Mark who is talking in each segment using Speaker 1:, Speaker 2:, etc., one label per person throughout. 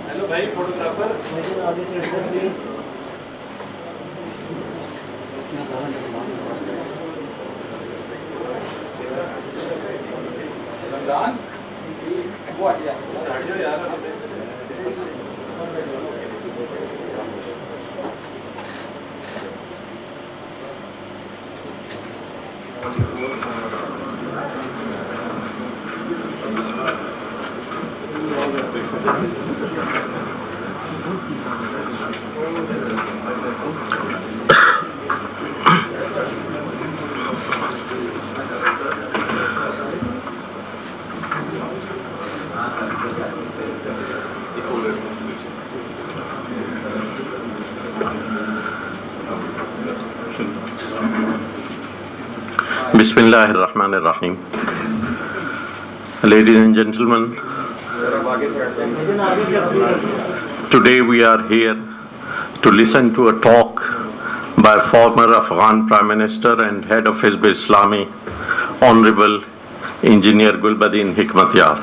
Speaker 1: Hello भाई photographer आगे से प्लीज रमजान वो हट जा यार
Speaker 2: Bismillahirrahmanirrahim. Ladies and gentlemen, today we are here to listen to a talk by former Afghan Prime Minister and head of Hizb Islami, Honorable Engineer Gulbuddin Hekmetyar.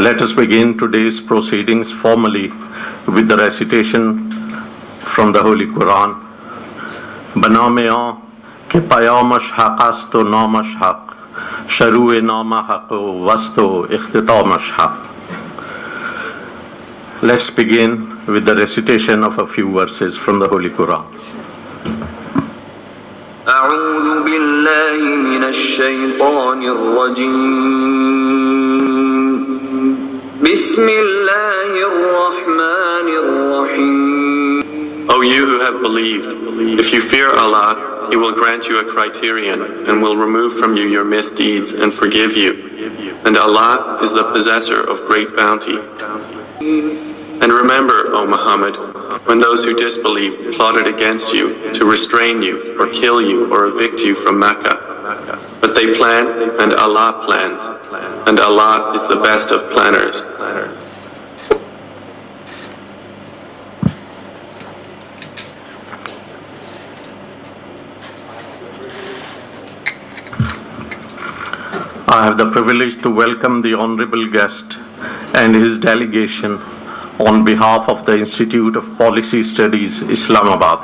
Speaker 2: Let us begin today's proceedings formally with the recitation from the Holy Quran. Baname ke payamash haq ast o namash haq, sharu-e nama haq o wast o ikhtitamash haq. Let's begin with the recitation of a few verses from the Holy Quran.
Speaker 3: أعوذ بالله من الشيطان الرجيم بسم الله الرحمن الرحيم.
Speaker 4: O you who have believed, if you fear Allah, He will grant you a criterion and will remove from you your misdeeds and forgive you. And Allah is the possessor of great bounty. And remember, O Muhammad, when those who disbelieved plotted against you to restrain you or kill you or evict you from Mecca. But they plan and Allah plans, and Allah is the best of planners.
Speaker 2: I have the privilege to welcome the honorable guest and his delegation on behalf of the Institute of Policy Studies, Islamabad.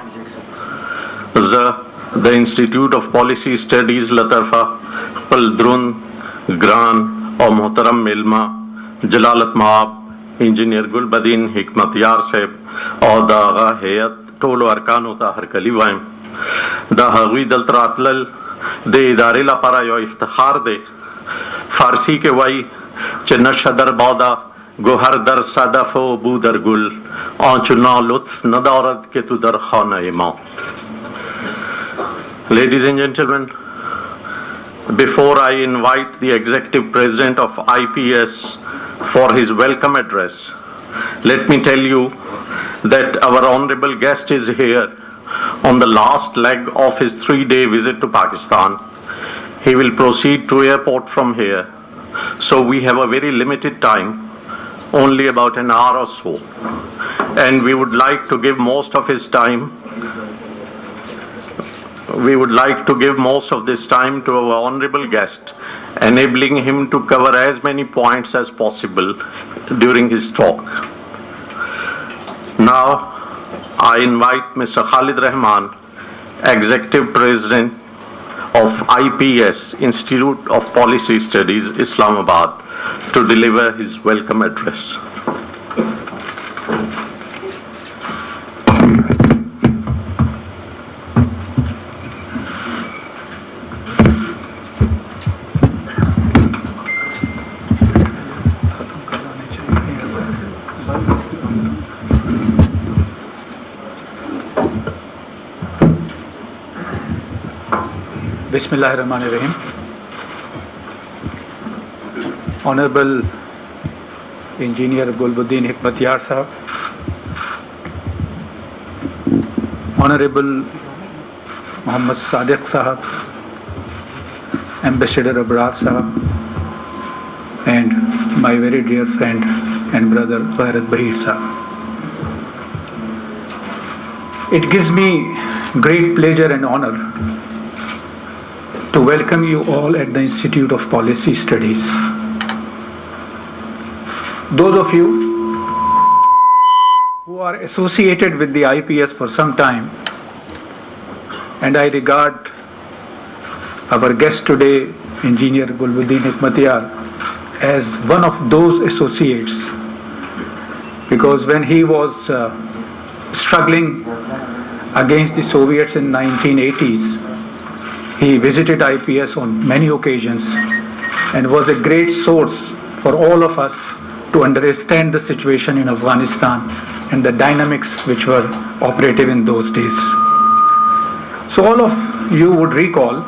Speaker 2: The Institute of Policy Studies Latarfa Paldrun Gran और मोहतरम मिलमा जलालत माब engineer Gulbadin हिकमतियार साहब और दागा हैत Tolo अरकान होता हर कली वाइम दा हगी दलतरातल दे इदारे ला पारा यो इफ्तिखार दे फारसी के वाई च नशदर बौदा गोहर दर सदफ व बूदर गुल आंचुना लुत्फ नदारत के तु दर खाना इमाम. Ladies and gentlemen, before I invite the Executive President of IPS for his welcome address, let me tell you that our honorable guest is here on the last leg of his 3-day visit to Pakistan. He will proceed to airport from here, so we have a very limited time, only about an hour or so, and we would like to give most of his time. We would like to give most of this time to our honorable guest, enabling him to cover as many points as possible during his talk. Now, I invite Mr. Khalid Rahman, Executive President of IPS, Institute of Policy Studies, Islamabad, to deliver his welcome address.
Speaker 5: Bismillahirrahmanirrahim. Honorable Engineer Gulbuddin Hekmetyar Sahab, Honorable Muhammad Sadiq Sahab, Ambassador Abrar Sahab, and my very dear friend and brother Gairat Bahir Sahab. It gives me great pleasure and honor to welcome you all at the Institute of Policy Studies. Those of you who are associated with the IPS for some time, and I regard our guest today, Engineer Gulbuddin Hekmetyar, as one of those associates, because when he was struggling against the Soviets in 1980s, he visited IPS on many occasions and was a great source for all of us to understand the situation in Afghanistan and the dynamics which were operative in those days. So all of you would recall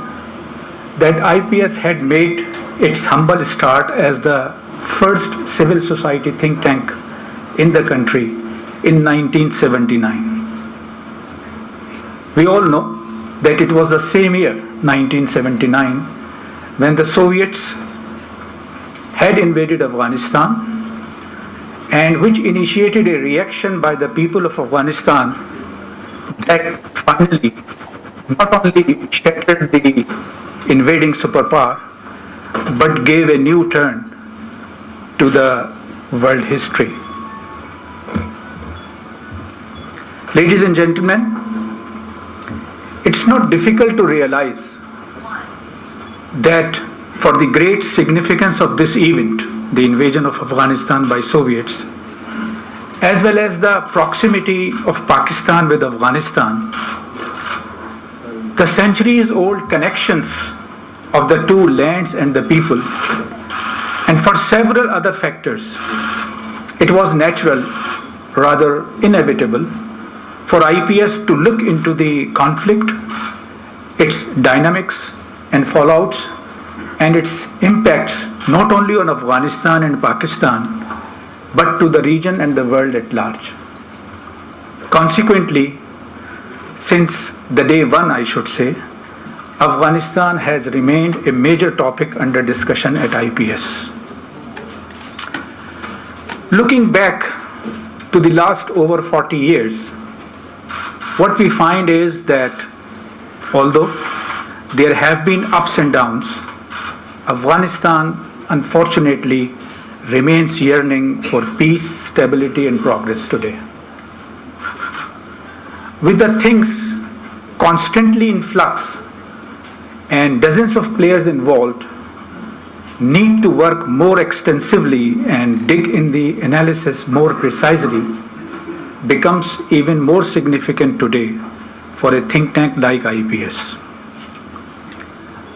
Speaker 5: that IPS had made its humble start as the first civil society think tank in the country in 1979. We all know that it was the same year, 1979, when the Soviets had invaded Afghanistan, and which initiated a reaction by the people of Afghanistan that finally not only shattered the invading superpower, but gave a new turn to the world history. Ladies and gentlemen, it's not difficult to realize that for the great significance of this event, the invasion of Afghanistan by Soviets, as well as the proximity of Pakistan with Afghanistan, the centuries-old connections of the two lands and the people, and for several other factors, it was natural, rather inevitable, for IPS to look into the conflict, its dynamics and fallouts, and its impacts not only on Afghanistan and Pakistan, but to the region and the world at large. Consequently, since the day one, I should say, Afghanistan has remained a major topic under discussion at IPS. Looking back to the last over 40 years, what we find is that although there have been ups and downs, Afghanistan unfortunately remains yearning for peace, stability and progress today. With the things constantly in flux and dozens of players involved need to work more extensively and dig in the analysis more precisely, becomes even more significant today for a think tank like IPS.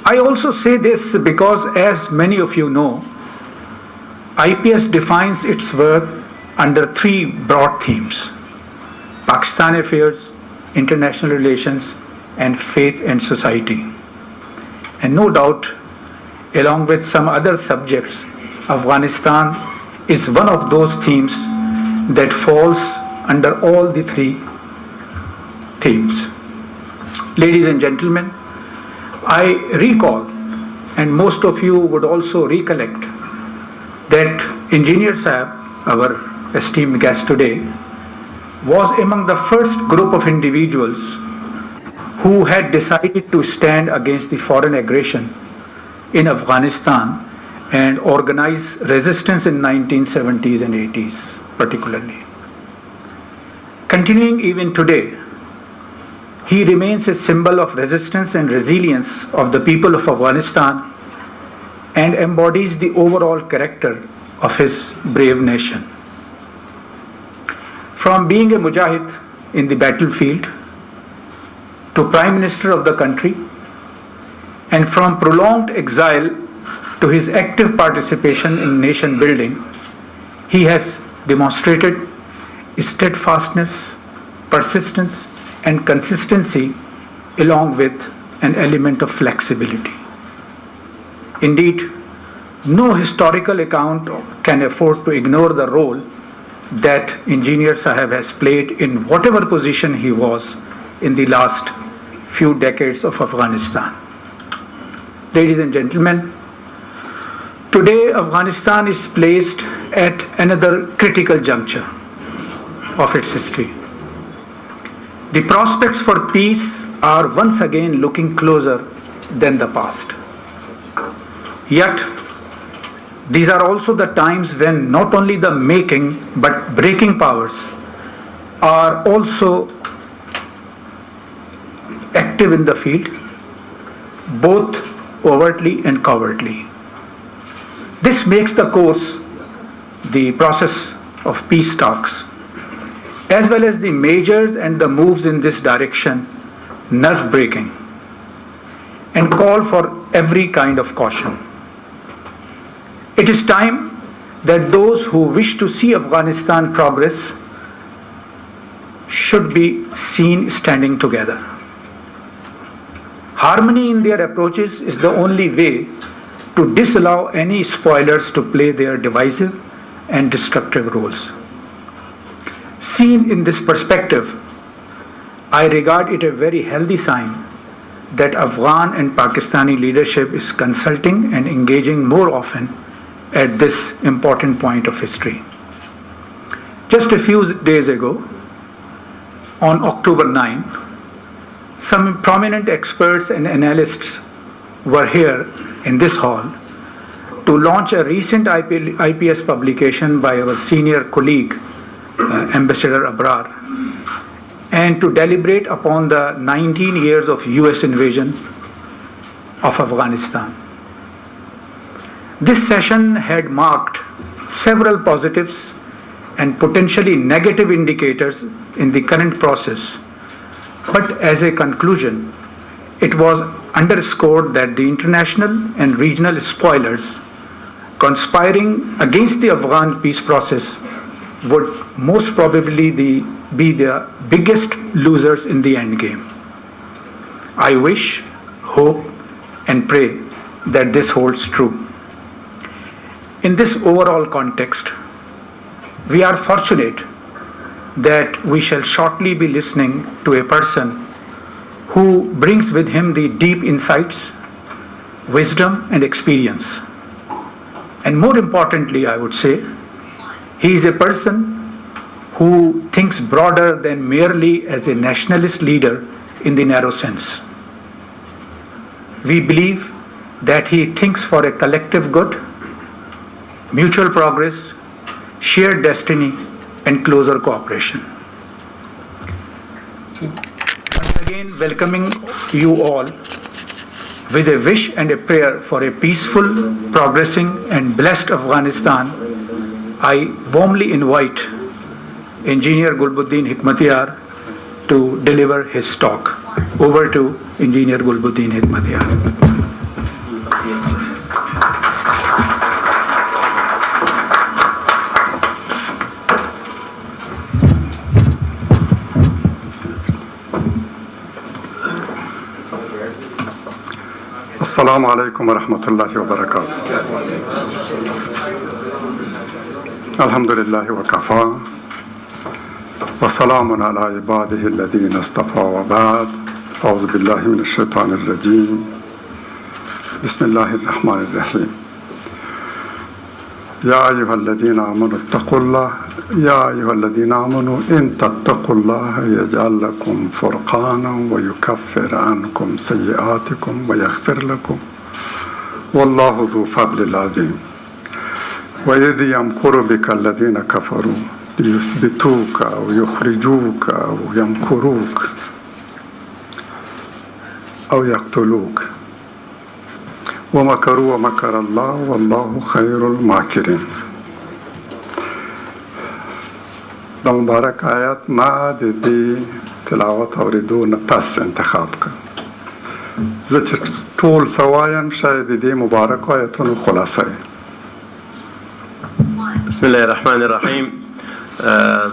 Speaker 5: I also say this because, as many of you know, IPS defines its work under three broad themes: Pakistan affairs, international relations, and faith and society. And no doubt, along with some other subjects, Afghanistan is one of those themes that falls under all the three themes. Ladies and gentlemen, I recall, and most of you would also recollect, that Engineer Sahab, our esteemed guest today, was among the first group of individuals who had decided to stand against the foreign aggression in Afghanistan and organize resistance in 1970s and 80s particularly. Continuing even today, he remains a symbol of resistance and resilience of the people of Afghanistan and embodies the overall character of his brave nation. From being a mujahid in the battlefield to Prime Minister of the country, and from prolonged exile to his active participation in nation building, he has demonstrated steadfastness, persistence, and consistency, along with an element of flexibility. Indeed, no historical account can afford to ignore the role that Engineer Sahab has played in whatever position he was in the last few decades of Afghanistan. Ladies and gentlemen, today Afghanistan is placed at another critical juncture of its history. The prospects for peace are once again looking closer than the past. Yet, these are also the times when not only the making but breaking powers are also active in the field, both overtly and covertly. This makes the process of peace talks, as well as the measures and the moves in this direction, nerve-breaking, and call for every kind of caution. It is time that those who wish to see Afghanistan progress should be seen standing together. Harmony in their approaches is the only way to disallow any spoilers to play their divisive and destructive roles. Seen in this perspective, I regard it a very healthy sign that Afghan and Pakistani leadership is consulting and engaging more often at this important point of history. Just a few days ago, on October 9, some prominent experts and analysts were here in this hall to launch a recent IPS publication by our senior colleague, Ambassador Abrar, and to deliberate upon the 19 years of US invasion of Afghanistan. This session had marked several positives and potentially negative indicators in the current process, but as a conclusion, it was underscored that the international and regional spoilers conspiring against the Afghan peace process would most probably be the biggest losers in the end game. I wish, hope, and pray that this holds true. In this overall context, we are fortunate that we shall shortly be listening to a person who brings with him the deep insights, wisdom, and experience. And more importantly, I would say, he is a person who thinks broader than merely as a nationalist leader in the narrow sense. We believe that he thinks for a collective good, mutual progress, shared destiny, and closer cooperation. Once again, welcoming you all with a wish and a prayer for a peaceful, progressing, and blessed Afghanistan, I warmly invite Engineer Gulbuddin Hekmetyar to deliver his talk. Over to Engineer Gulbuddin Hekmetyar.
Speaker 6: Assalamu alaikum wa rahmatullahi wa barakatuh. Alhamdulillahi wa kafa. Wa salamun ala ibadihi alladhina istafa wa ba'd. A'udhu billahi minash shaitanir rajim. Bismillahir rahmanir rahim. Ya ayyuhalladhina amanu ittaqullah. Ya ayyuhalladhina amanu in tattaqullaha yaj'al lakum furqanan wa yukaffir ankum sayyi'atikum wa yaghfir lakum. Wallahu dhu fadlil azim. Wa idh yamkuru bika alladhina kafaru ليثبتوك أو يخرجوك أو يمكروك أو يقتلوك ومكروا ومكر الله والله خير الماكرين. دا مبارک آیات ما د دې تلاوت اوریدو نه پس انتخاب کړ. زه چې ټول سوایم شاید د دې مبارک آیاتونو خلاصه
Speaker 2: Bismillah ar-Rahman ar-Rahim.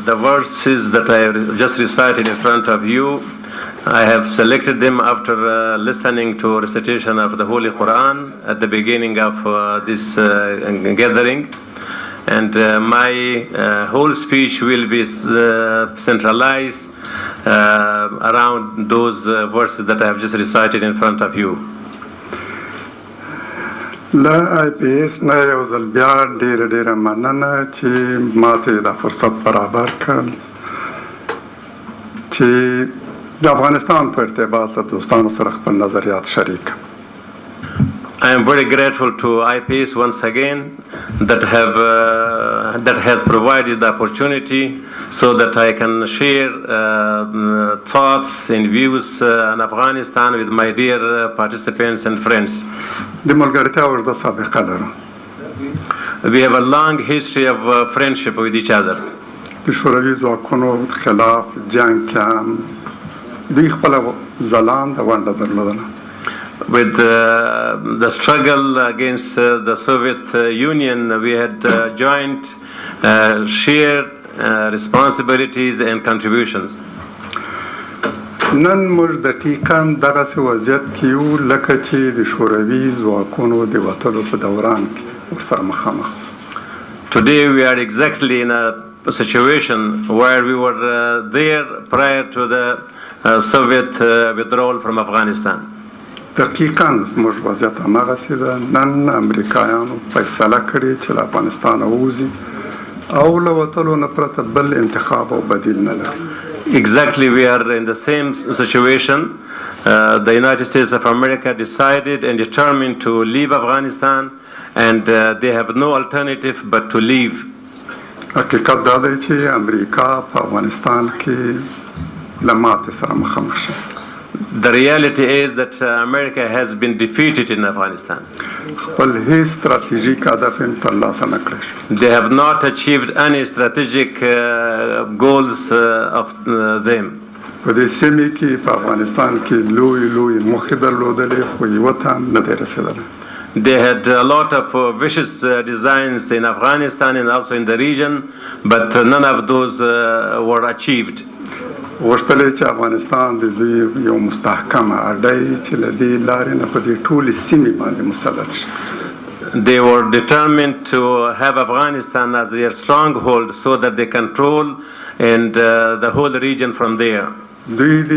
Speaker 2: The verses that I have just recited in front of you, I have selected them after listening to recitation of the Holy Quran at the beginning of this gathering. And my whole speech will be centralized around those verses that I have just recited in front of you.
Speaker 6: لا آی پی ایس نه یو ځل بیا ډیره مننه چې ماته دا فرصت برابر کړ چې د افغانستان په ارتباط له دوستانو سره خپل نظریات شریک.
Speaker 2: I am very grateful to IPS once again that has provided the opportunity so that I can share thoughts and views on Afghanistan with my dear participants and friends.
Speaker 6: د ملګرتیا اوږده سابقه لرو.
Speaker 2: We have a long history of friendship with each other.
Speaker 6: د شوروي ځواکونو خلاف جنگ کې هم دوی خپله ځلانده ونډه درلودله.
Speaker 2: With the struggle against the Soviet Union, we had joint shared responsibilities and contributions.
Speaker 6: نن موږ دقیقاً دغسې وضعیت کې یو لکه چې د شوروي ځواکونو د وتلو په دوران کې ورسره مخامخ.
Speaker 2: Today we are exactly in a situation where we were there prior to the Soviet withdrawal from Afghanistan.
Speaker 6: دقیقاً زموږ وضعیت همغسې ده. نن امریکایانو فیصله کړې چې له افغانستانه ووځي او له وتلو نه پرته بل انتخاب او بدیل نه لري.
Speaker 2: Exactly, we are in the same situation. The United States of America decided and determined to leave Afghanistan, and they have no alternative but to leave.
Speaker 6: حقیقت دا دی چې امریکا په افغانستان کې له ماتې سره مخامخ شي.
Speaker 2: The reality is that America has been defeated in Afghanistan.
Speaker 6: خپل هیڅ ستراتیژیک هدف یې ترلاسه نه کړی.
Speaker 2: They have not achieved any strategic goals of them.
Speaker 6: په دې سیمې کې په افغانستان کې لوی موخې درلودلې خو یوه ته هم نه دی رسېدلی.
Speaker 2: They had a lot of vicious designs in Afghanistan and also in the region, but none of those were achieved.
Speaker 6: غوښتل یې چې افغانستان د دوی یو مستحکمه اډی چې له دې لارې نه په دې ټولې سیمې باندې مسلط شي.
Speaker 2: They were determined to have Afghanistan as their stronghold so that they control and the whole region from there.
Speaker 6: دوی د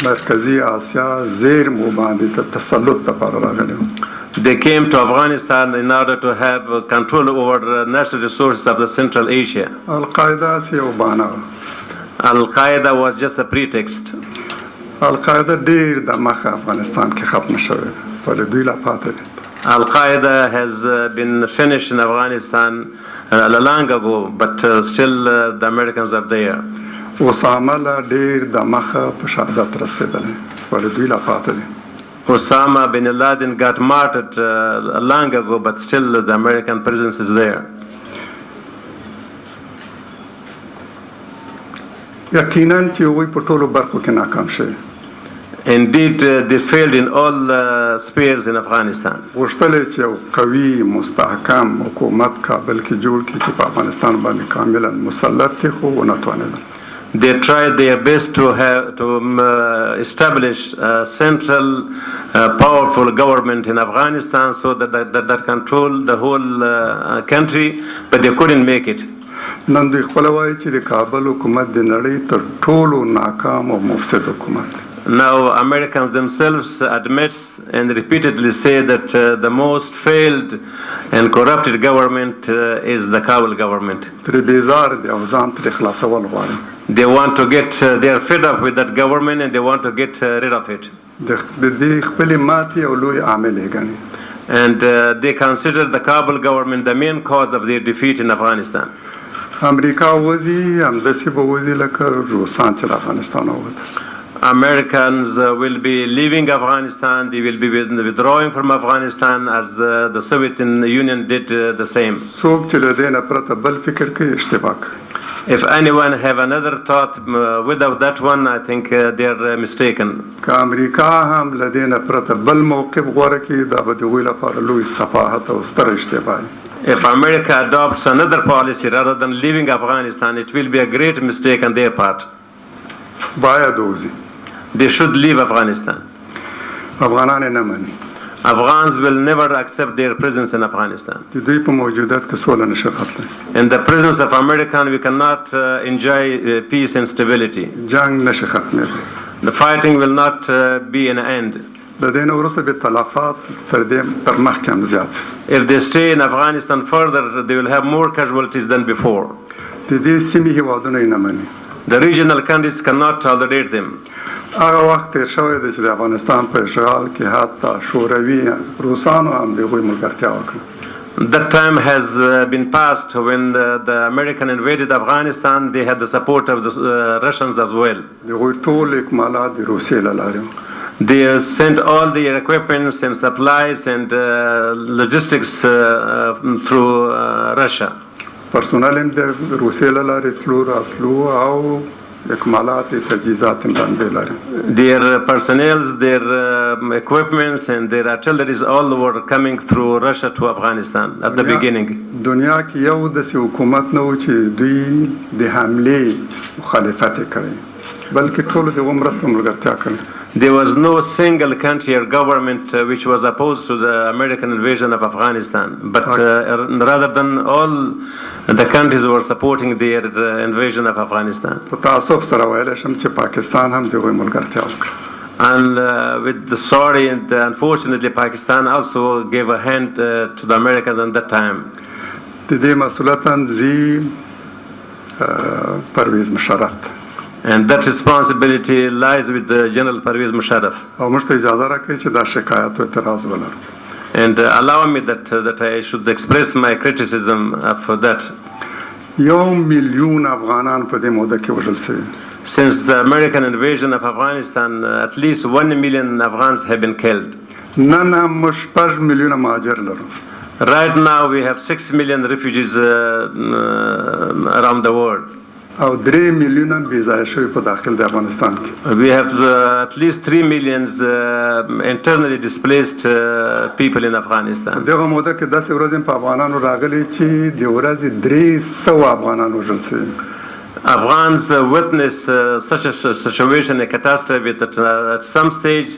Speaker 6: مرکزی آسیا زیرمو باندې ته تسلط لپاره راغلي وو.
Speaker 2: They came to Afghanistan in order to have control over natural resources of the Central Asia.
Speaker 6: القاعده یو بهانه وه.
Speaker 2: Al-Qaeda was just a pretext.
Speaker 6: القاعده ډېر د مخه افغانستان کې ختم شوې ولې دوی لا پاتې دي.
Speaker 2: Al-Qaeda has been finished in Afghanistan long ago, but still the Americans are there.
Speaker 6: اسامه لا ډېر د مخه په شهادت رسېدلی ولې دوی لا پاتې دي.
Speaker 2: Osama bin Laden got martyred long ago, but still the American presence is there.
Speaker 6: یقیناً چې هغوی په ټولو برخو کې ناکام شوي.
Speaker 2: Indeed, they failed in all spheres in Afghanistan.
Speaker 6: غوښتل یې چې یو قوي مستحکم حکومت کابل کې جوړ کړي چې په افغانستان باندې کاملا مسلط دی خو ونه توانېدل.
Speaker 2: They tried their best to establish a central powerful government in Afghanistan so that control the whole country, but they couldn't make it.
Speaker 6: نن دوی خپله وایي چې د کابل حکومت د نړۍ تر ټولو ناکام او مفسد حکومت.
Speaker 2: Now Americans themselves admits and repeatedly say that the most failed and corrupted government is the Kabul government.
Speaker 6: ترې بیزار دي او ځان ترې خلاصول غواړي.
Speaker 2: They want to get, they are fed up with that government and they want to get rid of it.
Speaker 6: د دې خپلې ماتې او لوی عامل یې ګڼي.
Speaker 2: And they consider the Kabul government the main cause of their defeat in Afghanistan.
Speaker 6: امریکا وځي همداسې به وځي لکه روسان چې له افغانستان ووتل.
Speaker 2: Americans will be leaving Afghanistan. They will be withdrawing from Afghanistan as the Soviet Union did the same.
Speaker 6: څوک چې له دې نه پرته بل فکر کوي اشتباه کوي.
Speaker 2: If anyone have another thought without that one, I think they are mistaken.
Speaker 6: که امریکا هم له دې نه پرته بل موقف غوره کړي دا به د هغوی لپاره لوی سفاحت او ستره اشتباه وي.
Speaker 2: If America adopts another policy rather than leaving Afghanistan, it will be a great mistake on their part.
Speaker 6: باید وځي.
Speaker 2: They should leave Afghanistan.
Speaker 6: افغانان یې نه مني.
Speaker 2: Afghans will never accept their presence in Afghanistan.
Speaker 6: د دوی په موجودیت کې سوله نشي راتلی.
Speaker 2: In the presence of Americans, we cannot enjoy peace and stability.
Speaker 6: جنگ نشي ختمېدلی.
Speaker 2: The fighting will not be an end.
Speaker 6: د دې نه وروسته به تلفات تر مخکې هم زیات.
Speaker 2: If they stay in Afghanistan further, they will have more casualties than before.
Speaker 6: د دې سیمې هېوادونه یې نه مني.
Speaker 2: The regional countries cannot tolerate them.
Speaker 6: هغه وخت تېر شوی دی چې د افغانستان په اشغال کې حتی شوروي روسانو هم د هغوی ملګرتیا وکړه.
Speaker 2: That time has been passed when the American invaded Afghanistan. They had the support of the Russians as well.
Speaker 6: د هغوی ټول اکمالات د روسیې له لارې وو.
Speaker 2: They sent all their equipments and supplies and logistics through Russia.
Speaker 6: پرسونل هم د روسیې له لارې تلو راتلو او اکمالات تجهیزات هم باندې لري.
Speaker 2: Their personnel, their equipments and their artilleries all were coming through Russia to Afghanistan at the beginning.
Speaker 6: دنیا کې یو داسې حکومت نه و چې دوی د حملې مخالفت یې کړی بلکې ټولو د هغو مرسته ملګرتیا کړې.
Speaker 2: There was no single country or government which was opposed to the American invasion of Afghanistan, but rather than all the countries were supporting their invasion of Afghanistan.
Speaker 6: په تاسف سره ویلی شم چې پاکستان هم د هغوی ملګرتیا وکړه.
Speaker 2: And with the sorry and unfortunately Pakistan also gave a hand to the Americans at that time.
Speaker 6: د دې مسؤلیت هم زی پرویز مشرف.
Speaker 2: And that responsibility lies with the General Pervez Musharraf.
Speaker 6: او موږ ته اجازه راکړئ چې دا شکایت او اعتراض ولرو.
Speaker 2: And allow me that I should express my criticism for that.
Speaker 6: 1 million افغانان په دې موده کې وژل شوي.
Speaker 2: Since the American invasion of Afghanistan, at least 1 million Afghans have been killed.
Speaker 6: نن هم موږ 6 میلیونه مهاجر لرو.
Speaker 2: Right now we have 6 million refugees around the world.
Speaker 6: او 3 میلیونه بې ځایه شوي په داخل د افغانستان کې.
Speaker 2: We have at least 3 million internally displaced people in Afghanistan.
Speaker 6: دغه موده کې داسې ورځې هم په افغانانو راغلي چې د ورځې 300 افغانان وژل شوي.
Speaker 2: Afghans witness such a situation, a catastrophe, that at some stage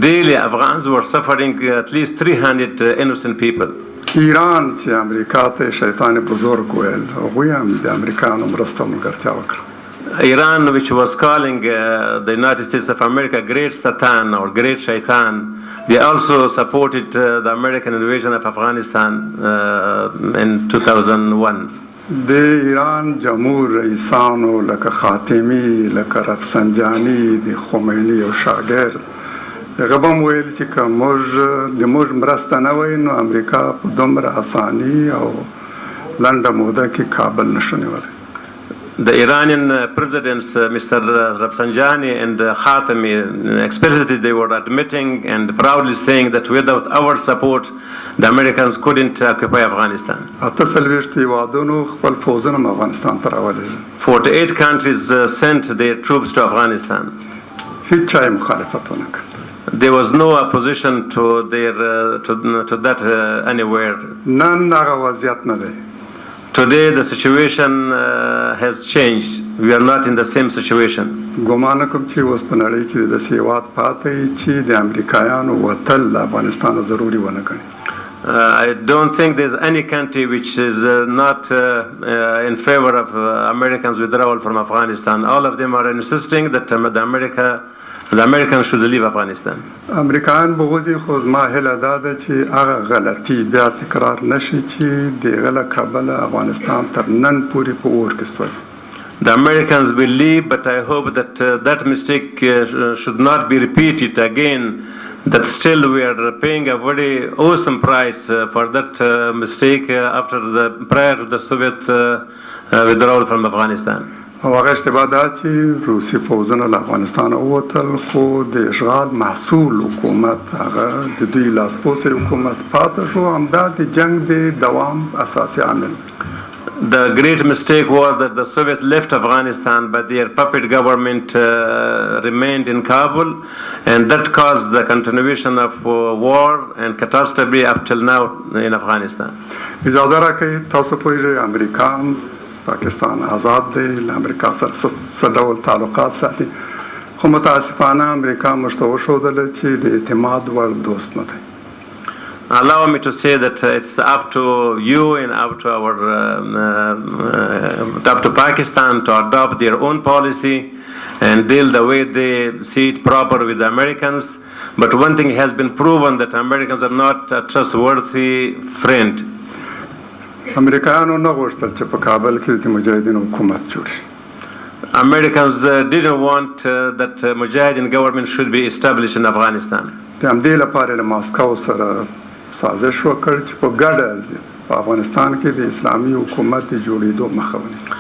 Speaker 2: daily Afghans were suffering at least 300 innocent people.
Speaker 6: ایران چې امریکا ته شیطان بزرگ ویل هغوی هم د امریکانو مرسته ملګرتیا وکړه.
Speaker 2: Iran, which was calling the United States of America Great Satan or Great Shaitan, they also supported the American invasion of Afghanistan in 2001.
Speaker 6: د ایران جمهور رئیسانو لکه خاتمی لکه رفسنجانی د خمینی او شاګرد هغه به هم ویل چې که موږ مرسته نه وای نو امریکا په دومره اساني او لنډه موده کې کابل نشو نیولی.
Speaker 2: The Iranian presidents, Mr. Rafsanjani and Khatami, explicitly they were admitting and proudly saying that without our support, the Americans couldn't occupy Afghanistan.
Speaker 6: 48 هیوادونو خپل پوځونه افغانستان ته راولېږل.
Speaker 2: 48 countries sent their troops to Afghanistan.
Speaker 6: هیڅ چا یې مخالفت ونه کړ.
Speaker 2: There was no opposition to that anywhere.
Speaker 6: نن هغه وضعیت نه دی.
Speaker 2: Today the situation has changed. We are not in the same situation.
Speaker 6: ګمان کوم چې اوس په نړۍ کې د هېواد پاتې چې د امریکایانو وتل له افغانستانه ضروري ونه ګڼي.
Speaker 2: I don't think there's any country which is not in favor of Americans' withdrawal from Afghanistan. All of them are insisting that the Americans should leave Afghanistan.
Speaker 6: امریکایان به وځي خو زما هیله دا ده چې هغه غلطي بیا تکرار نشي چې د هغه له کبله افغانستان تر نن پورې په اور کې سوځي.
Speaker 2: The Americans will leave, but I hope that that mistake should not be repeated again that still we are paying a very awesome price for that mistake prior to the Soviet withdrawal from Afghanistan.
Speaker 6: او هغه اشتباه دا چې روسي پوځونه له افغانستان ووتل خو د اشغال محصول حکومت هغه د دوی لاسپوڅی حکومت پاتې شو، همدا د جنگ د دوام اساسي عامل.
Speaker 2: The great mistake was that the Soviets left Afghanistan, but their puppet government remained in Kabul, and that caused the continuation of war and catastrophe up till now in Afghanistan.
Speaker 6: اجازه راکړئ تاسو پوهیږئ امریکا پاکستان آزاد دی، له امریکا سره څه ډول تعلقات ساتي، خو متاسفانه امریکا موږ ته وښودله چې د اعتماد وړ دوست نه دی.
Speaker 2: Allow me to say that it's up to you and up to Pakistan to adopt their own policy and deal the way they see it proper with the Americans. But one thing has been proven, that Americans are not a trustworthy friend.
Speaker 6: امریکایانو نه غوښتل چې په کابل کې د مجاهدینو حکومت جوړ شي.
Speaker 2: Americans didn't want that Mujahideen government should be established in Afghanistan.
Speaker 6: د همدې لپاره له ماسکو سره سازش وکړ چې په ګډه په افغانستان کې د اسلامي حکومت د جوړېدو مخه ونیسي.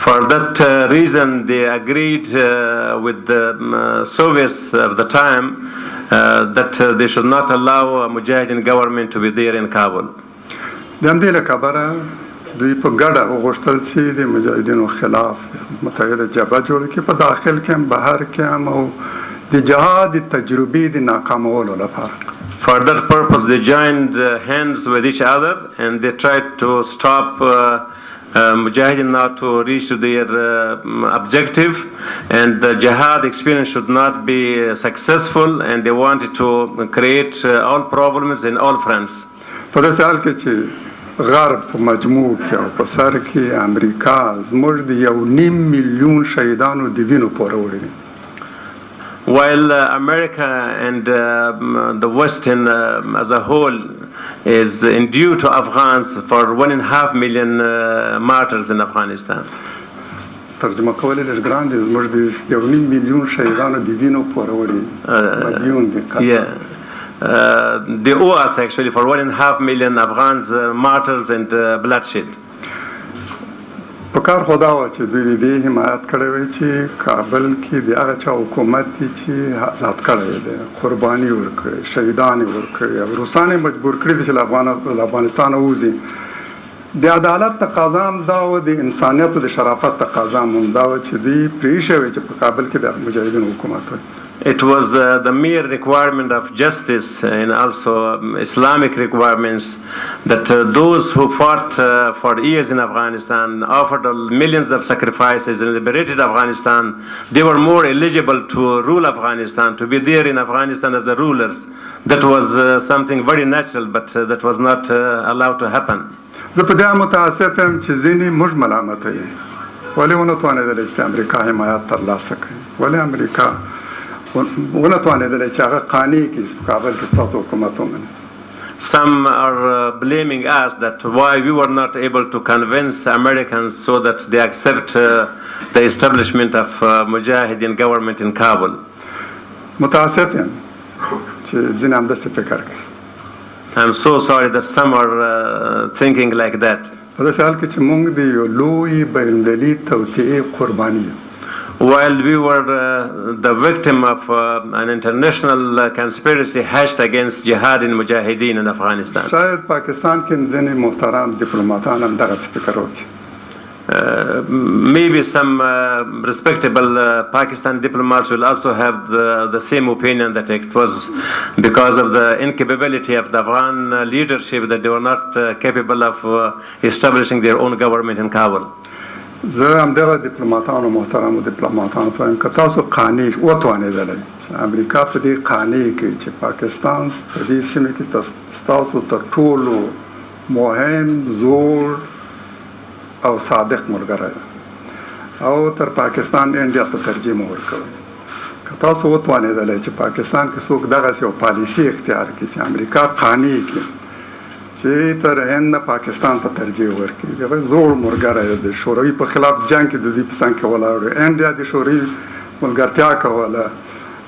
Speaker 2: For that reason, they agreed with the Soviets of the time that they should not allow a Mujahideen government to be there in Kabul.
Speaker 6: د همدې له کبله دوی په ګډه وغوښتل چې د مجاهدینو خلاف متحده جبهه جوړه کړي، په داخل کې هم بهر کې هم، او د جهاد د تجربې د ناکامولو لپاره.
Speaker 2: For that purpose, they joined hands with each other and they tried to stop Mujahideen not to reach their objective, and the jihad experience should not be successful, and they wanted to create all problems in all fronts.
Speaker 6: په داسې حال کې چې غرب په مجموع کې او په سر کې امریکا زموږ د 1.5 میلیون شهیدانو د وینو پوروړي دي.
Speaker 2: While America and the West as a whole is in due to Afghans for 1.5 million martyrs in Afghanistan.
Speaker 6: ترجمه کول لږ ګران دي، زموږ د 1.5 میلیون شهیدانو د وینو پوروړي مدیون دي.
Speaker 2: They owe us actually for 1.5 million Afghans martyrs and bloodshed.
Speaker 6: په کار خو دا وه چې دوی د دې حمایت کړی وی چې کابل کې د هغه چا حکومت دی چې آزاد کړی دی، قرباني ورکړی، شهیدان یې ورکړي، او روسان یې مجبور کړي دي چې له افغانستانه ووځي. د عدالت تقاضا هم دا وه، د انسانیت او د شرافت تقاضا هم دا وه چې دوی پرېښی وی چې په کابل کې د مجاهدینو حکومت وي.
Speaker 2: It was the mere requirement of justice and also Islamic requirements that those who fought for years in Afghanistan, offered millions of sacrifices and liberated Afghanistan, they were more eligible to rule Afghanistan, to be there in Afghanistan as the rulers. That was something very natural, but that was not allowed to happen.
Speaker 6: زه په دې متاسف یم چې ځینې موږ ملامته یو، ولې ونه توانېدلی چې د امریکا حمایت ترلاسه کړي، ولې امریکا ونه توانېدلی چې هغه قانع کړي په کابل کې ستاسو حکومت ومني.
Speaker 2: Some are blaming us that why we were not able to convince Americans so that they accept the establishment of Mujahideen government in Kabul.
Speaker 6: متاسف یم چې ځینې همداسې فکر کوي.
Speaker 2: I'm so sorry that some are thinking like that.
Speaker 6: په داسې حال کې چې موږ د یو لوی بینالمللي توطئې قرباني یو.
Speaker 2: While we were the victim of an international conspiracy hatched against jihad in Mujahideen in Afghanistan.
Speaker 6: شاید پاکستان کې هم ځینې محترم ډیپلوماتان هم دغسې فکر وکړي.
Speaker 2: Maybe some respectable Pakistan diplomats will also have the same opinion, that it was because of the incapability of the Afghan leadership that they were not capable of establishing their own government in Kabul.
Speaker 6: زه همدغه ډیپلوماتانو محترمو ډیپلوماتانو ته وایم که تاسو قانع وتوانېدلی چې امریکا په دې قانع کړي چې پاکستان په دې سیمه کې ستاسو تر ټولو مهم، زوړ او صادق ملګری دی، او تر پاکستان انډیا ته ترجیح مه ورکوئ. که تاسو وتوانېدلی چې پاکستان کې څوک دغسې یو پالیسي اختیار کړي چې امریکا قانع کړي چې تر هند نه پاکستان ته ترجیح ورکړي، دغه زوړ ملګری د شوروي په خلاف جنګ کې د دوی په څنګ کې ولاړ و، انډیا د شوروي ملګرتیا کوله،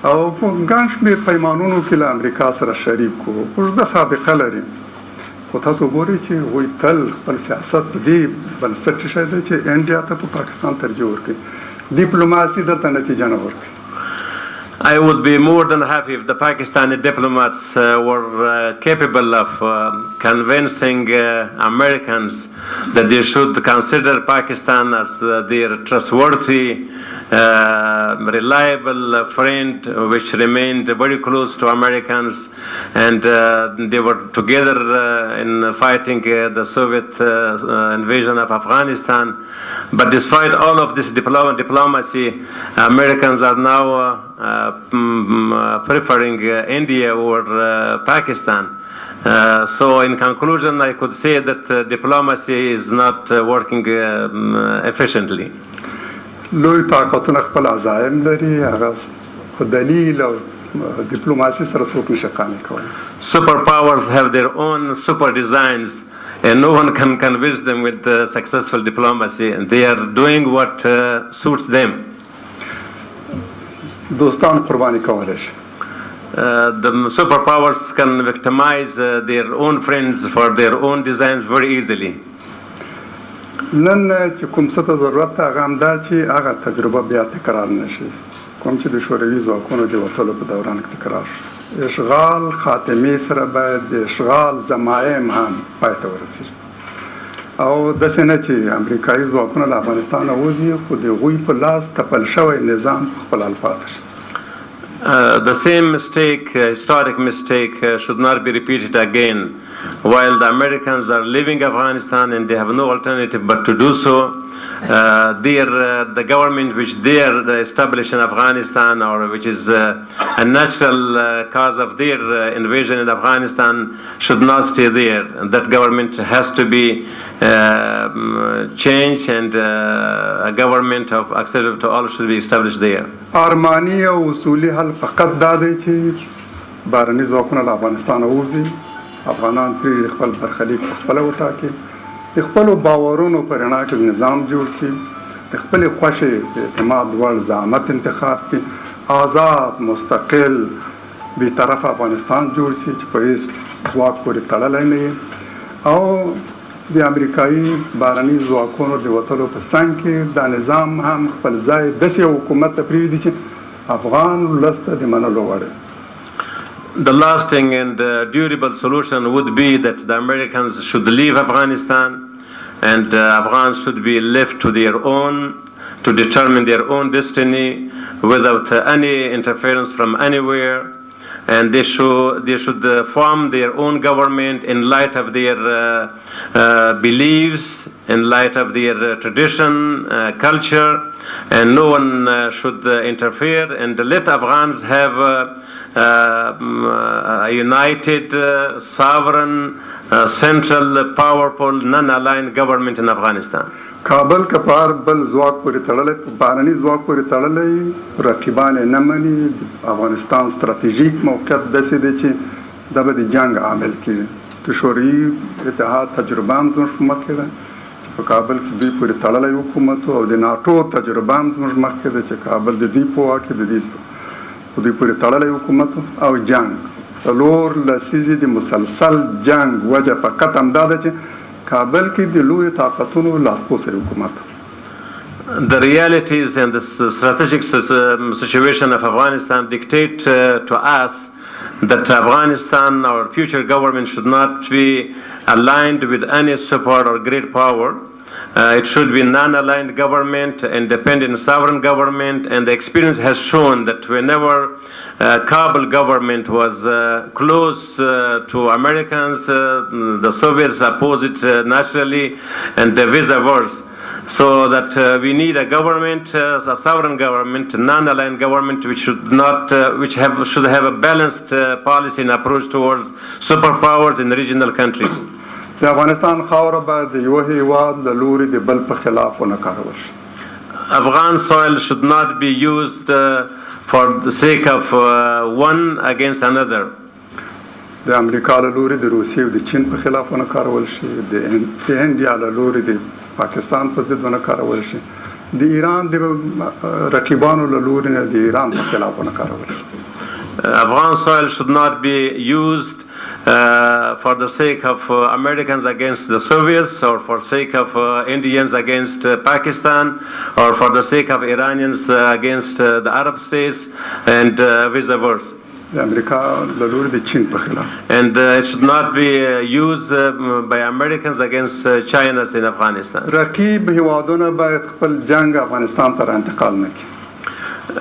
Speaker 6: او په ګڼ شمېر پیمانونو کې له امریکا سره شریک وو، اوږده سابقه لري. خو تاسو ګورئ چې هغوی تل خپل سیاست په دې بنسټ شوی دی چې انډیا ته په پاکستان ترجیح ورکوي، ډیپلوماسي دلته نتیجه نه ورکوي.
Speaker 2: I would be more than happy if the Pakistani diplomats were capable of convincing Americans that they should consider Pakistan as their trustworthy, reliable friend, which remained very close to Americans, and they were together in fighting the Soviet invasion of Afghanistan. But despite all of this diplomacy, Americans are now preferring India over Pakistan. So in conclusion, I could say that diplomacy is not working efficiently.
Speaker 6: لوی طاقتونه خپل عزایم لري، هغه په دلیل او ډیپلوماسي سره څوک نشي قانع کولی.
Speaker 2: Superpowers have their own super designs, and no one can convince them with successful diplomacy, and they are doing what suits them.
Speaker 6: دوستان قرباني کولی شي.
Speaker 2: The superpowers can victimize their own friends for their own designs very easily.
Speaker 6: نن چې کوم څه ته ضرورت ده هغه همدا چې هغه تجربه بیا تکرار نشي، کوم چې د شوروي ځواکونو د وتلو په دوران کې تکرار شو. اشغال خاتمې سره باید د اشغال ضمایم هم پای ته ورسېږي، او داسې نه چې امریکایي ځواکونه له افغانستانه وځي خو د هغوی په لاس تپل شوی نظام په خپل حال پاتې شي.
Speaker 2: The same mistake, historic mistake, should not be repeated again. While the Americans are leaving Afghanistan and they have no alternative but to do so, the government which they are established in Afghanistan, or which is a natural cause of their invasion in Afghanistan, should not stay there. And that government has to be changed, and a government of accessible to all should be established there.
Speaker 6: ارماني او اصولي حل فقط دا دی چې بهرني ځواکونه له افغانستانه ووځي، افغانان پرې خپل برخلیک خپله وټاکي، د خپلو باورونو په رڼا کې نظام جوړ کړي، د خپلې خوښې د اعتماد وړ زعامت انتخاب کړي، آزاد مستقل بېطرفه افغانستان جوړ شي چې په هېڅ ځواک پورې تړلی نه وي، او د امریکایي بهرني ځواکونو د وتلو په څنګ کې دا نظام هم خپل ځای داسې یو حکومت ته پرېږدي چې افغان ولس ته د منلو وړ وي.
Speaker 2: The lasting and durable solution would be that the Americans should leave Afghanistan, and Afghans should be left to their own, to determine their own destiny without any interference from anywhere. And they should form their own government in light of their beliefs, in light of their tradition, culture, and no one should interfere, and let Afghans have a united, sovereign, central, powerful, non-aligned government in Afghanistan.
Speaker 6: کابل که په هر بل ځواک پورې تړلی، په بهرني ځواک پورې تړلی، رقیبان یې نه مني. افغانستان ستراتیژیک موقعیت داسې دی چې دا به د جنګ عامل کېږي. د شوروي اتحاد تجربه هم زموږ په مخکې ده چې په کابل کې دوی پورې تړلی حکومت، او د ناټو تجربه هم زموږ مخکې ده چې کابل د دوی په واک کې د دوی پورې تړلی حکومت او جنګ. څلور لسیزې د مسلسل جنګ وجه فقط همدا ده چې کابل کې د لویو طاقتونو لاسپوڅی حکومت.
Speaker 2: The realities and the strategic situation of Afghanistan dictate to us that Afghanistan, our future government, should not be aligned with any support or great power. It should be non-aligned government, independent sovereign government, and the experience has shown that whenever Kabul government was close to Americans, the Soviets opposed it naturally, and vice versa. So that we need a government, a sovereign government, non-aligned government, which should have a balanced policy and approach towards superpowers in regional countries.
Speaker 6: د افغانستان خاوره باید د یوه هیواد له لوري د بل په خلاف ونه کارول شي.
Speaker 2: Afghan soil should not be used for the sake of one against another.
Speaker 6: د امریکا له لوري د روسیې او د چین په خلاف ونه کارول شي، د انډیا له لوري د پاکستان په ضد ونه کارول شي، د ایران د رقیبانو له لوري نه د ایران په خلاف ونه کارول شي.
Speaker 2: Afghan soil should not be used for the sake of Americans against the Soviets, or for sake of Indians against Pakistan, or for the sake of Iranians against the Arab states, and vice versa. And it should not be used by Americans against China in Afghanistan.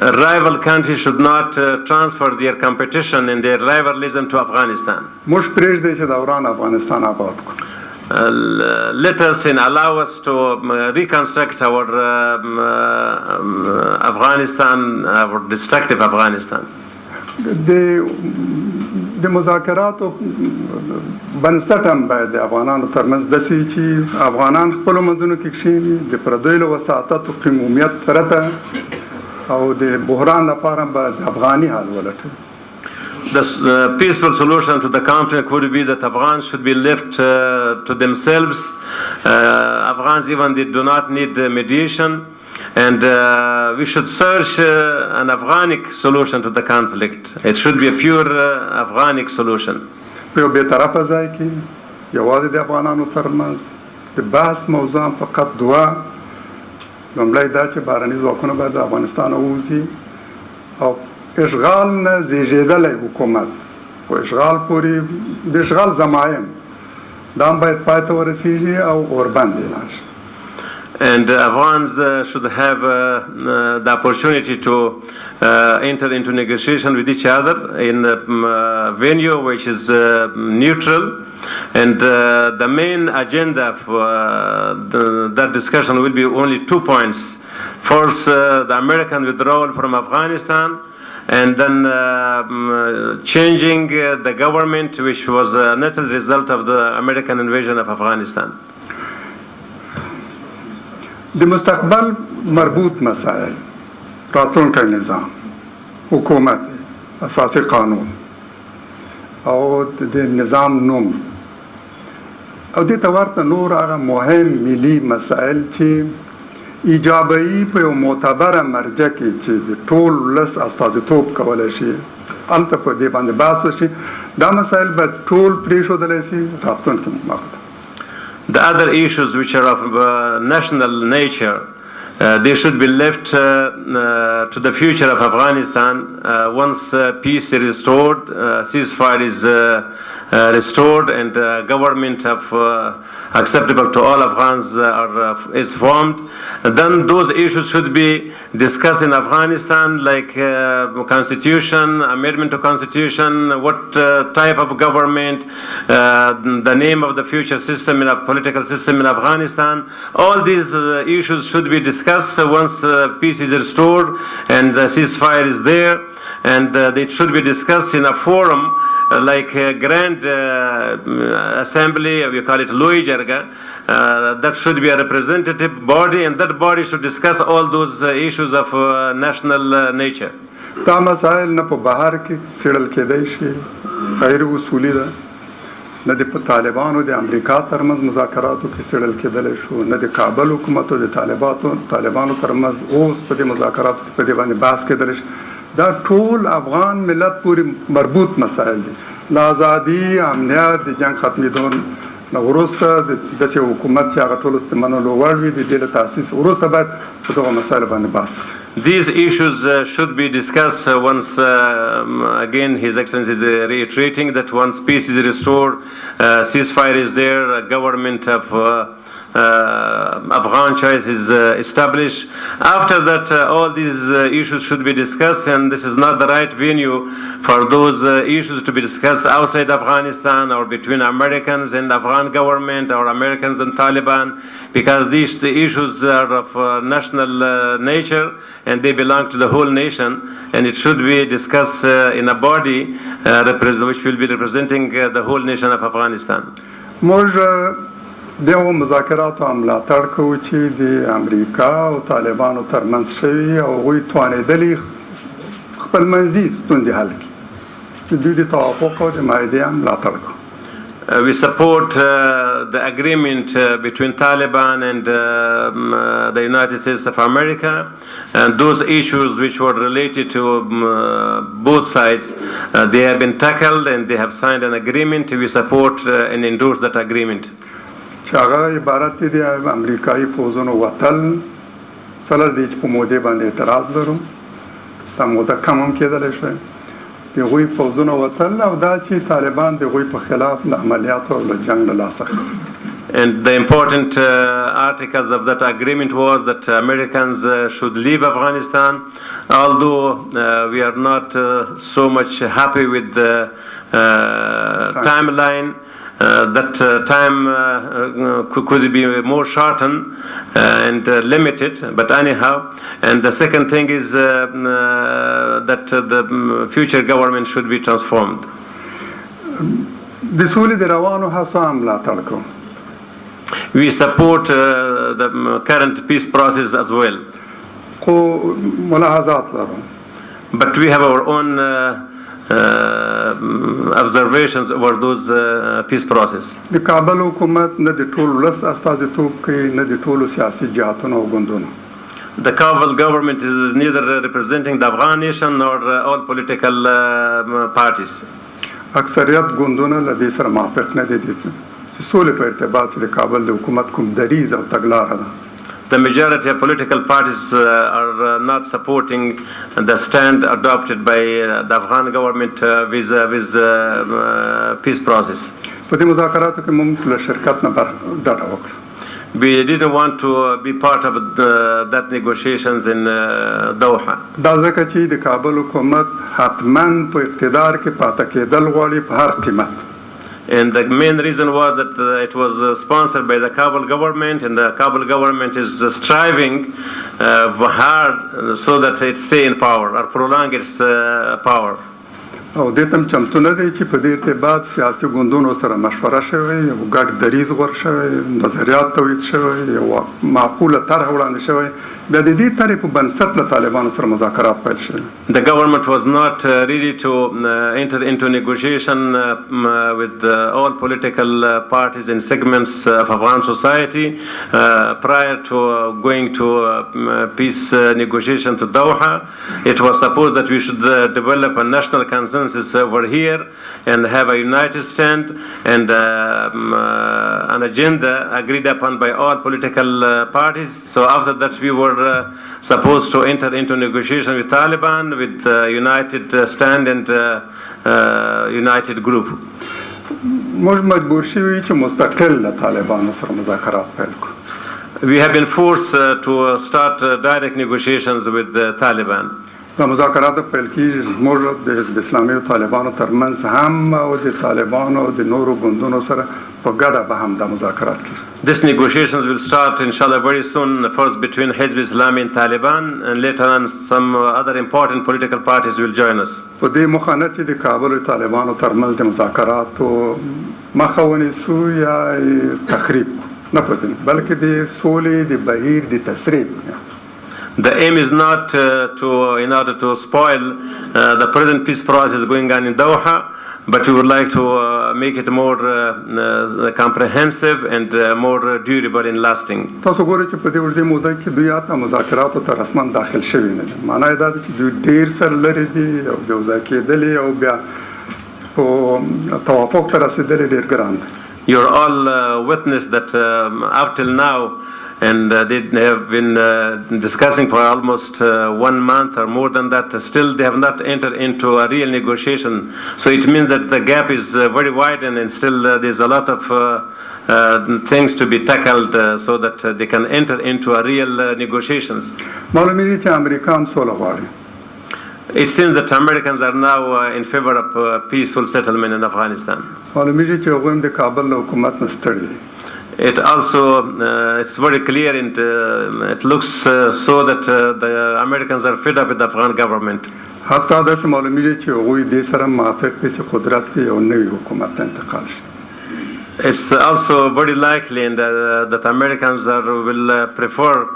Speaker 2: Rival countries should not transfer their competition and their rivalism to Afghanistan. Let us allow us to reconstruct our Afghanistan, our destructive Afghanistan.
Speaker 6: د مذاکراتو بنسټ هم باید د افغانانو ترمنځ داسې چې افغانان خپلو منځونو کې کښېني د پردیو له وساطتو قومیت پرته او د بحران لپاره به د افغاني حل ولټوي.
Speaker 2: The peaceful solution to the conflict would be that Afghans should be left to themselves. Afghans even they do not need mediation. And we should search an Afghanic solution to the conflict. It should be a pure Afghanic solution.
Speaker 6: په یو بېطرفه ځای کې یوازې د افغانانو ترمنځ د بحث موضوع فقط دوه، لومړی دا چې بهرني ځواکونه باید د افغانستان ووځي او اشغال نه زیږېدلی حکومت خو اشغال پورې د اشغال ضمایم دا هم باید پای ته ورسېږي او اوربند اعلان شي.
Speaker 2: And Afghans should have the opportunity to enter into negotiation with each other in a venue which is neutral. And the main agenda for that discussion will be only 2 points. First, the American withdrawal from Afghanistan, and then changing the government, which was a natural result of the American invasion of Afghanistan.
Speaker 6: د مستقبل مربوط مسائل، راتلونکی نظام، حکومت، اساسي قانون او د نظام نوم او دې ته ورته نور هغه مهم ملي مسائل چې ایجابي په یو معتبره مرجع کې چې د ټول ولس استازیتوب کولی شي هلته په دې باندې بحث وشي. دا مسایل باید ټول پرېښودلی شي راتلونکي وخت.
Speaker 2: The other issues which are of national nature, they should be left to the future of Afghanistan. Once peace is restored, ceasefire is restored, and government of acceptable to all Afghans is formed, then those issues should be discussed in Afghanistan, like constitution, amendment to constitution, what type of government, the name of the future system in a political system in Afghanistan. All these issues should be discussed once peace is restored and ceasefire is there, and it should be discussed in a forum like a grand assembly, we call it Lui Jarga, that should be a representative body, and that body should discuss all those issues of national nature.
Speaker 6: دا مسائل نه په بهر کې څېړل کېدی شي، غیر اصولي ده، نه د طالبانو د امریکا ترمنځ مذاکراتو کې څېړل کېدلی شو، نه د کابل حکومت او د طالبانو ترمنځ اوس په دې مذاکراتو کې په دې باندې بحث کېدلی شي. دا ټول افغان ملت پورې مربوط مسایل دي. له ازادي، امنیت، د جنګ ختمېدو نه وروسته داسې حکومت چې هغه ټولو ته منلو وړ وي د دې له تاسیس وروسته باید په دغو مسایلو باندې بحث وشي.
Speaker 2: These issues should be discussed once, again, His Excellency is reiterating that once peace is restored, ceasefire is there, a government of Afghan choice is established. After that, all these issues should be discussed, and this is not the right venue for those issues to be discussed outside Afghanistan or between Americans and Afghan government or Americans and Taliban, because these issues are of national nature and they belong to the whole nation, and it should be discussed in a body which will be representing the whole nation of Afghanistan.
Speaker 6: دغو مذاکراتو هم ملاتړ کوو چې د امریکا او طالبانو ترمنځ شوي او هغوی توانېدلي خپلمنځي ستونزې حل کړي. د دوی د توافق او د معاهدې هم ملاتړ کوو.
Speaker 2: We support
Speaker 7: the agreement between Taliban and the United States of America, and those issues which were related to both sides, they have been tackled and they have signed an agreement. We support and endorse that agreement.
Speaker 6: چې هغه عبارت دی د امریکایي پوځونو وتل سره دی چې په مودې باندې اعتراض لرو دا موده کم هم کېدلی شوی د هغوی پوځونه وتل او دا چې طالبان د هغوی په خلاف له عملیاتو او له جنګ له لاسه اخیستل.
Speaker 7: And the important articles of that agreement was that Americans should leave Afghanistan, although we are not so much happy with the timeline. That time could be more shortened and limited, but anyhow. And the second thing is that the future government should be transformed.
Speaker 6: د سولې د روانو هڅو هم ملاتړ کوو.
Speaker 7: We support the current peace process as well.
Speaker 6: خو ملاحظات لرو.
Speaker 7: But we have our own observations over those peace process.
Speaker 6: د کابل حکومت نه د ټول ولس استازیتوب کوي نه د ټولو سیاسي جهاتونو او ګوندونو.
Speaker 7: The Kabul government is neither representing the Afghan nation nor all political parties.
Speaker 6: اکثریت ګوندونه له دې سره موافق نه دي چې سولې په ارتباط چې د کابل د حکومت کوم دریځ او تګلاره ده.
Speaker 7: The majority of political parties are not supporting the stand adopted by the Afghan government with peace process.
Speaker 6: په دې مذاکراتو کې موږ له شرکت نه ډډه وکړه.
Speaker 7: We didn't want to be part of that negotiations in Doha.
Speaker 6: دا ځکه چې د کابل حکومت حتماً په اقتدار کې پاتې کېدل غواړي په هر قیمت.
Speaker 7: And the main reason was that it was sponsored by the Kabul government, and the Kabul government is striving hard so that it stay in power or prolong its power.
Speaker 6: او دې ته هم چمتو نه دی چې په دې ارتباط سیاسي ګوندونو سره مشوره شوې یو ګډ دریځ غوره شوی نظریات تولید شوی یو معقوله طرح وړاندې شوی بیا د دې طرحې په بنسټ له طالبانو سره مذاکرات پیل شوي.
Speaker 7: The government was not ready to enter into negotiation with all political parties and segments of Afghan society prior to going to peace negotiation to Doha. It was supposed that we should develop a national consensus over here and have a united stand and an agenda agreed upon by all political parties. So after that we were supposed to enter into negotiation with Taliban with united stand and united group.
Speaker 6: موږ مجبور شوي چې مستقل له طالبانو سره مذاکرات پیل کړو.
Speaker 7: We have been forced to start direct negotiations with the Taliban.
Speaker 6: دا مذاکرات پیل کیږي موږ د حزب اسلامي او طالبانو ترمنځ هم او د طالبانو او د نورو ګوندونو سره په ګډه به هم دا مذاکرات کیږي.
Speaker 7: These negotiations will start inshallah very soon, first between Hizb Islami and Taliban, and later on some other important political parties will join us.
Speaker 6: په دې موخه نه چې د کابل او طالبانو ترمنځ د مذاکراتو مخه ونیسو یا تخریب نه پدې بلکې د سولې د بهیر د تسریب.
Speaker 7: The aim is not in order to spoil the present peace process going on in Doha, but we would like to make it more comprehensive and more durable and lasting.
Speaker 6: تاسو ګورئ چې په دې ورځې موده کې دوی اته مذاکراتو ته رسما داخل شوي نه دي. معنی دا ده چې دوی ډېر سره لري دي او یو ځای کېدلي او بیا په توافق ته رسېدلي ډېر ګران دي.
Speaker 7: You're all witness that up till now and they have been discussing for almost 1 month or more than that. Still they have not entered into a real negotiation. So it means that the gap is very wide and still there's a lot of things to be tackled so that they can enter into a real negotiations.
Speaker 6: معلومیږي چې امریکا هم سوله غواړي.
Speaker 7: It seems that Americans are now in favor of peaceful settlement in Afghanistan.
Speaker 6: معلومیږي چې هغوی هم د کابل له حکومت نه ستړي دي.
Speaker 7: It also, it's very clear and it looks so that the Americans are fed up with the Afghan government.
Speaker 6: حتی داسې معلومیږي چې هغوی دې سره موافق دي چې قدرت یو نوي حکومت ته انتقال شي.
Speaker 7: It's also very likely and that Americans will prefer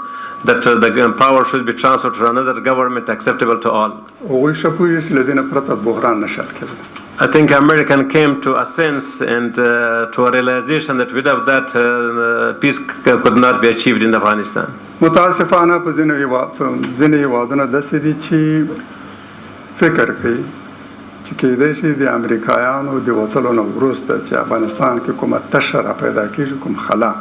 Speaker 7: that the power should be transferred to another government acceptable to all.
Speaker 6: هغوی ښه پوهېږي چې له دې نه پرته بحران نه شل کېدلی.
Speaker 7: I think American came to a sense and to a realization that without that peace could not be achieved in Afghanistan.
Speaker 6: متاسفانه په ځینې هیوادونه داسې دي چې فکر کوي چې کېدای شي د امریکایانو د وتلو نه وروسته چې افغانستان کې کومه تشه را پیدا کېږي کوم خلا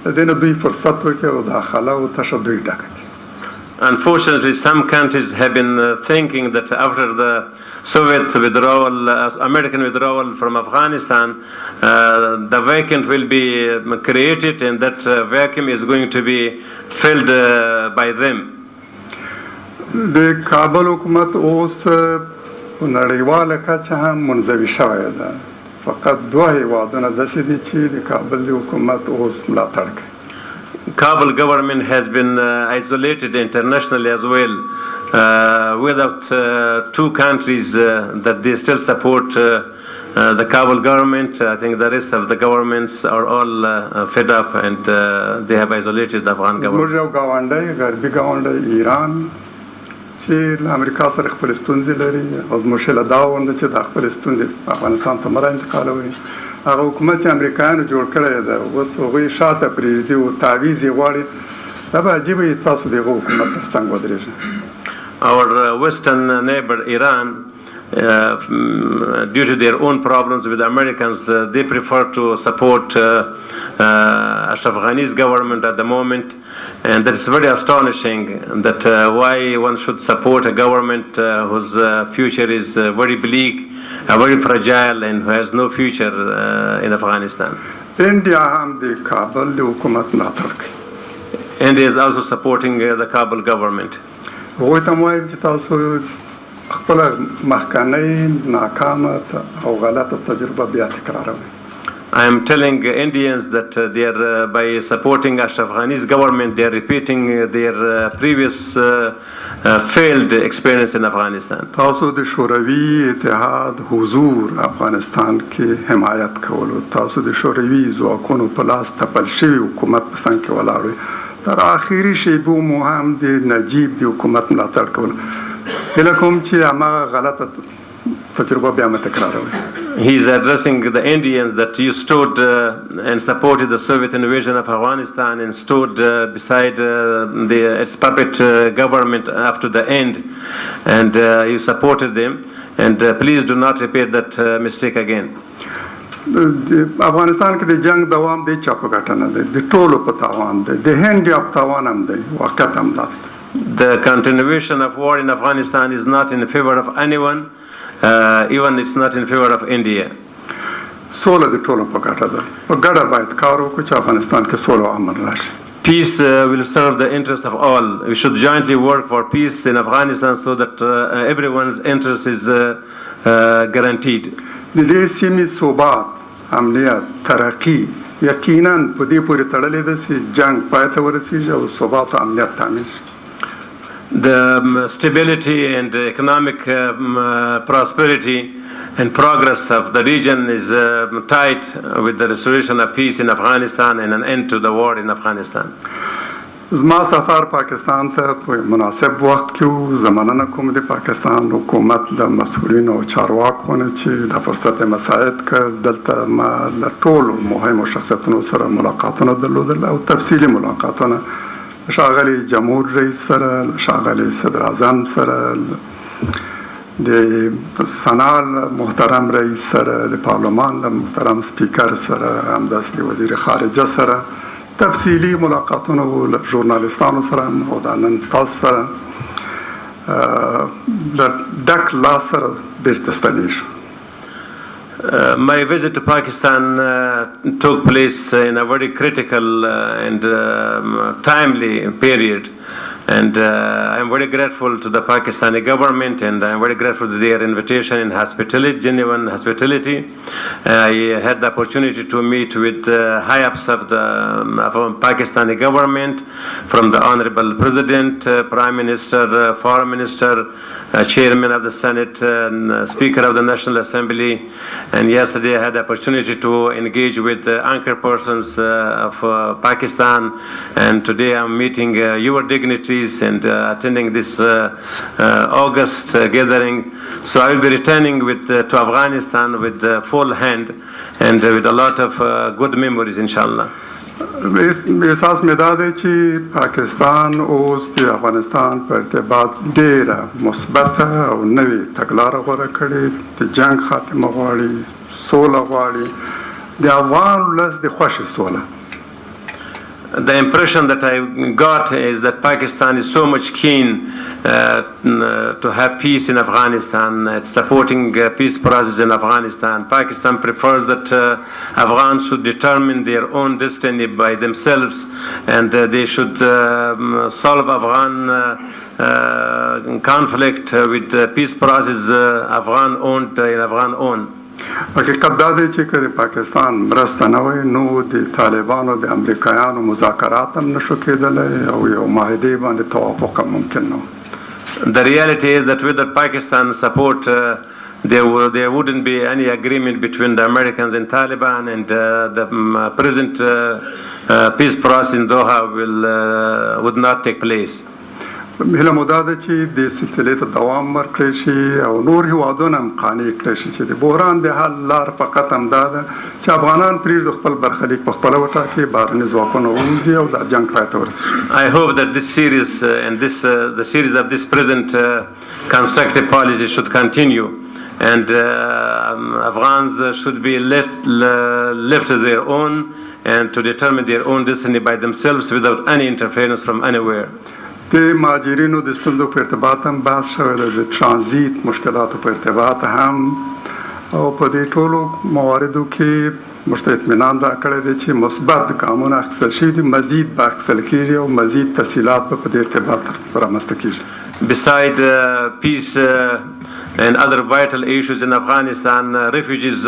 Speaker 6: د دې نه دوی فرصت وکړي او دا خلا او تشه دوی ډکه کړي.
Speaker 7: Unfortunately, some countries have been thinking that after the Soviet withdrawal, American withdrawal from Afghanistan, the vacuum will be created and that vacuum is going to be filled by them.
Speaker 6: د کابل حکومت اوس په نړیواله کچه هم منزوي شوی ده. فقط دوه هیوادونه داسې دي چې د کابل د حکومت اوس ملاتړ کوي.
Speaker 7: Kabul government has been isolated internationally as well, without two countries that they still support the Kabul government. I think the rest of the governments are all fed up and they have isolated the Afghan government.
Speaker 6: زموږ یو ګاونډی غربي ګاونډی ایران چې له امریکا سره خپل ستونزې لري او زموږ له دا ونده چې د خپل ستونزې افغانستان ته مره انتقالوي. هغه حکومت چې امریکایانو جوړ کړی ده اوس هغوی شاته پرېږدي او تعویض یې غواړي. دا به عجیبه وي تاسو د هغه حکومت تر څنګ ودرېږئ.
Speaker 7: Our western neighbor Iran, due to their own problems with the Americans, they prefer to support Ashraf Ghani's government at the moment, and that is very astonishing that why one should support a government whose future is very bleak, very fragile, and who has no future in Afghanistan.
Speaker 6: انډیا هم د کابل د حکومت ملاتړ کوي.
Speaker 7: India is also supporting the Kabul government.
Speaker 6: هغوی ته م وایم چې تاسو خپله مخکنۍ ناکامه او غلطه تجربه بیا تکراروئ.
Speaker 7: I am telling Indians that they are by supporting Ashraf Ghani's government, they are repeating their previous failed experience in Afghanistan.
Speaker 6: تاسو د شوروي اتحاد حضور افغانستان کې حمایت کولو، تاسو د شوروي ځواکونو په لاس تپل شوي حکومت په څنګ کې ولاړئ، تر آخري شیبو مو هم د نجیب د حکومت ملاتړ کولو. هیله کوم چې هماغه غلطه تجربه بیا مه تکراروئ.
Speaker 7: He is addressing the Indians that you stood and supported the Soviet invasion of Afghanistan and stood beside its puppet government up to the end, and you supported them, and please do not repeat that mistake again.
Speaker 6: افغانستان کې د جنگ دوام د چا په ګټه نه دی، د ټولو په تاوان دی، د هند یا په تاوان هم دی، واقعیت هم دا دی.
Speaker 7: The continuation of war in Afghanistan is not in favor of anyone. Even it's not in favor of India.
Speaker 6: سوله د ټولو په ګټه ده. په ګډه باید کار وکړو چې افغانستان کې سوله او امن راشي.
Speaker 7: Peace will serve the interests of all. We should jointly work for peace in Afghanistan so that everyone's interest is guaranteed.
Speaker 6: د دې سیمې ثبات، امنیت، ترقی یقینا په دې پورې تړلې ده چې جنگ پای ته ورسیږي او ثبات او امنیت تامین شي.
Speaker 7: The stability and economic prosperity and progress of the region is tied with the restoration of peace in Afghanistan and an end to the war in Afghanistan.
Speaker 6: زما سفر پاکستان ته په مناسب وخت کې و. زه مننه کوم د پاکستان حکومت له مسؤلینو او چارواکو نه چې دا فرصت یې مساعد کړ. دلته ما له ټولو مهمو شخصیتونو سره ملاقاتونه درلودل او تفصیلي ملاقاتونه ښاغلي جمهور رئیس سره، ښاغلي صدر اعظم سره، د سنال محترم رئیس سره، د پارلمان د محترم سپیکر سره، همداسې د وزیر خارجه سره تفصیلي ملاقاتونه و، له ژورنالیستانو سره او دا نن تاسو سره له ډک لاس سره بیرته ستنیږو.
Speaker 7: My visit to Pakistan took place in a very critical and timely period, and I am very grateful to the Pakistani government, and I am very grateful to their invitation and hospitality, genuine hospitality. I had the opportunity to meet with high-ups of the Pakistani government, from the Honorable President, Prime Minister, Foreign Minister, Chairman of the Senate, and Speaker of the National Assembly. And yesterday I had the opportunity to engage with the anchor persons of Pakistan, and today I'm meeting your dignitaries peace and attending this August gathering. So I will be returning to Afghanistan with full hand and with a lot of good memories, inshallah.
Speaker 6: احساس مې دا دی چې پاکستان اوس د افغانستان په ارتباط ډېره مثبته او نوې تګلاره غوره کړې د جنګ خاتمه غواړي سوله غواړي د افغان ولس د خوښې سوله.
Speaker 7: The impression that I got is that Pakistan is so much keen to have peace in Afghanistan, supporting peace process in Afghanistan. Pakistan prefers that Afghans should determine their own destiny by themselves, and they should solve Afghan conflict with the peace process Afghan owned in Afghan owned.
Speaker 6: حقیقت دا دی چې که د پاکستان مرسته نه وای نو د طالبانو د امریکایانو مذاکرات هم نشو کېدلی او یو معاهدې باندې توافق هم ممکن نه و.
Speaker 7: The reality is that without Pakistan support, there wouldn't be any agreement between the Americans and Taliban, and the present peace process in Doha would not take place.
Speaker 6: هیله مو دا ده چې د سلسلې ته دوام ورکړی شي او نور هیوادونه هم قانع کړی شي چې د بحران د حل لار فقط همدا ده چې افغانان پرېږدي خپل برخلیک په خپله وټاکي، بهرني ځواکونه ووځي او دا جنګ پای ته ورسېږي.
Speaker 7: I hope that this series and the series of this present constructive policy should continue, and Afghans should be left to their own and to determine their own destiny by themselves without any interference from anywhere.
Speaker 6: د مهاجرینو د ستونزو په ارتباط هم بحث شوی دی، د ترانزیت مشکلاتو په ارتباط هم، او په دې ټولو مواردو کې موږ ته اطمینان راکړی دی چې مثبت ګامونه اخیستل شوي دي، مزید به اخیستل کېږي او مزید تسهیلات به په دې ارتباط رامنځته کیږي.
Speaker 7: Beside peace and other vital issues in Afghanistan, refugees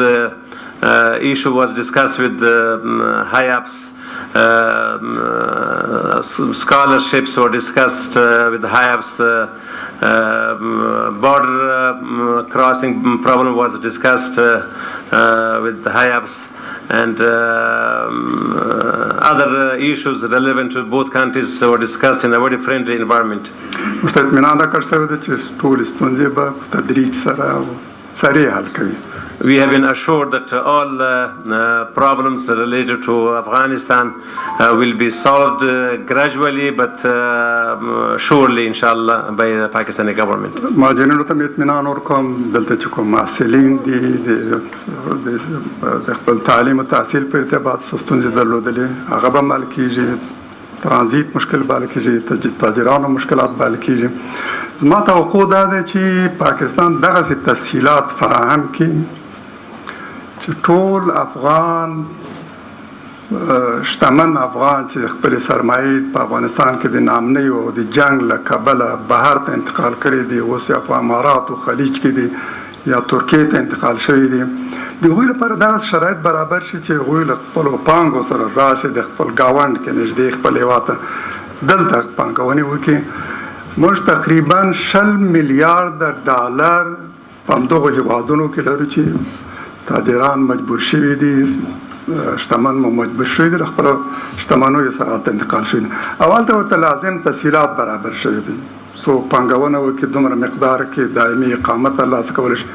Speaker 7: issue was discussed with high-ups. Scholarships were discussed with the high-ups. Border crossing problem was discussed with the high-ups, and other issues relevant to both countries were discussed in a very friendly environment.
Speaker 6: موږ ته اطمینان راکړل شوی دی چې ټولې ستونزې به په تدریج سره او سریع حل کوي.
Speaker 7: We have been assured that all problems related to Afghanistan will be solved gradually but surely, inshallah, by the Pakistani government.
Speaker 6: مهاجرینو ته مې اطمینان ورکوم دلته چې کوم محصلین دي د خپل تعلیم او تحصیل په ارتباط څه ستونزې درلودلې هغه به حل کېږي، ترانزیت مشکل به حل کېږي، تاجرانو مشکلات به حل کېږي. زما توقع دا دی چې پاکستان دغسې تسهیلات فراهم کړي چې ټول افغان شتمن افغان چې خپل سرمایې په افغانستان کې د ناامنۍ او د جنګ له کبله بهر ته انتقال کړي دي، اوس یا په اماراتو خلیج کې دي یا ترکیې ته انتقال شوي دي، د هغوی لپاره دغسې شرایط برابر شي چې هغوی له خپلو پانګو سره راشي د خپل ګاونډ کې نږدې خپل هېواد ته دلته پانګونې وکړي. موږ تقریبا 20 میلیارده ډالر په همدغو هېوادونو کې لرو چې تاجران مجبور شوي دي، شتمن مو مجبور شوي دي له خپلو شتمنیو سره هلته انتقال شوي دي، او هلته ورته لازم تسهیلات برابر شوي دي، څو پانګونه وکړي دومره مقدار کې دایمي اقامت ترلاسه کولی شي،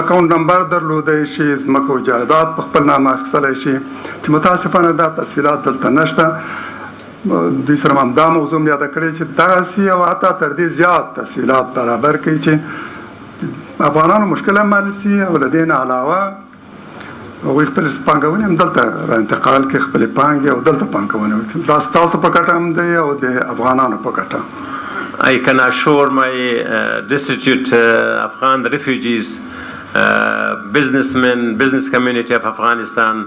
Speaker 6: اکاونټ نمبر درلودی شي، ځمکه او جایداد په خپل نامه اخیستلی شي، چې متاسفانه دا تسهیلات دلته نشته. دوی سره هم دا موضوع م یاده کړې چې دغسې او حتی تر دې زیات تسهیلات برابر کړي چې افغانانو مشکل هم حل شي او له دې نه علاوه هغوی خپل پانګونې هم دلته را انتقال کړي، خپلې پانګې او دلته پانګونه وکړي. دا ستاسو په ګټه هم دی او د افغانانو په ګټه.
Speaker 7: I can assure my destitute Afghan refugees, businessmen, business community of Afghanistan,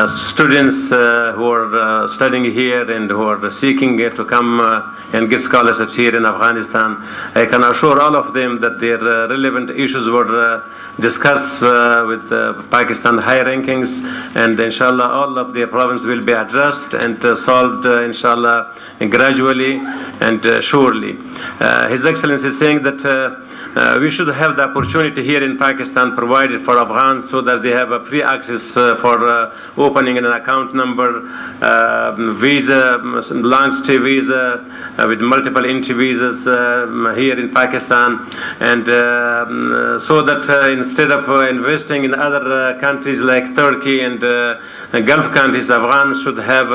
Speaker 7: students who are studying here and who are seeking to come and get scholarships here in Afghanistan. I can assure all of them that their relevant issues were discussed with Pakistan high rankings, and inshallah all of their problems will be addressed and solved inshallah gradually and surely. His Excellency is saying that we should have the opportunity here in Pakistan provided for Afghans so that they have a free access for opening an account number, visa, long stay visa with multiple entry visas here in Pakistan, and so that instead of investing in other countries like Turkey and Gulf countries, Afghans should have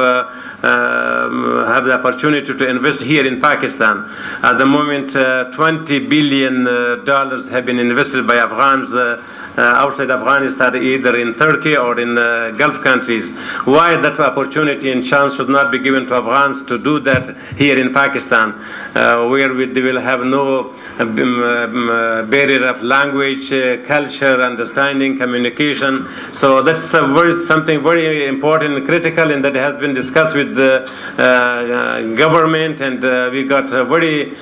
Speaker 7: the opportunity to invest here in Pakistan. At the moment, $20 billion have been invested by Afghans outside Afghanistan, either in Turkey or in Gulf countries. Why that opportunity and chance should not be given to Afghans to do that here in Pakistan, where they will have no barrier of language, culture, understanding, communication. So that's something very important and critical, and that has been discussed with the government, and we got a very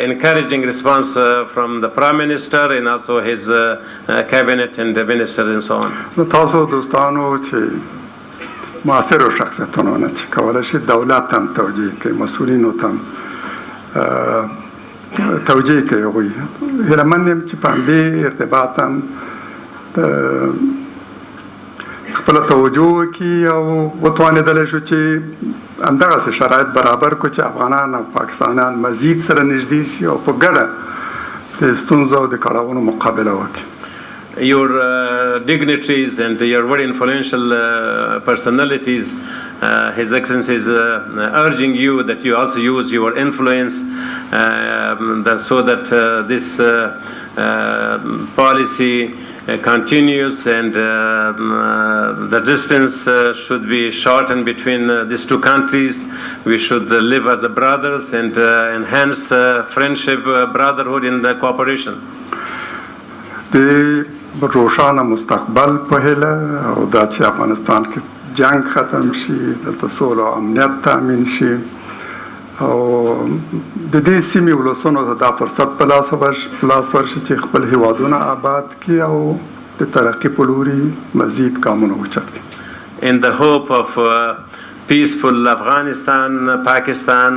Speaker 7: encouraging response from the Prime Minister and also his cabinet and the ministers and so on.
Speaker 6: تاسو دوستانو چې معاصر شخصیتونه چې کولای شي دولت هم توجیه کوي، مسؤلینو ته توجیه کوي، هغوی هیلهمند یم چې په همدې ارتباط هم خپله توجه وکړي او وتوانېدلی شو چې همدغسې شرایط برابر کړو چې افغانان او پاکستانیان مزید سره نږدې شي او په ګډه د ستونزو او د کړاوونو مقابله وکړي.
Speaker 7: Your dignitaries and your very influential personalities, His Excellency is urging you that you also use your influence so that this policy continues, and the distance should be shortened between these two countries. We should live as brothers and enhance friendship, brotherhood, and cooperation.
Speaker 6: د روښانه مستقبل په هیله او دا چې افغانستان کې جنگ ختم شي، دلته سوله او امنیت تامین شي او د دې سیمې ولسونو ته دا فرصت په لاس ورشي چې خپل هیوادونه آباد کړي او د ترقي په لوري مزید ګامونه اوچت کړي.
Speaker 7: In the hope of peaceful Afghanistan, Pakistan,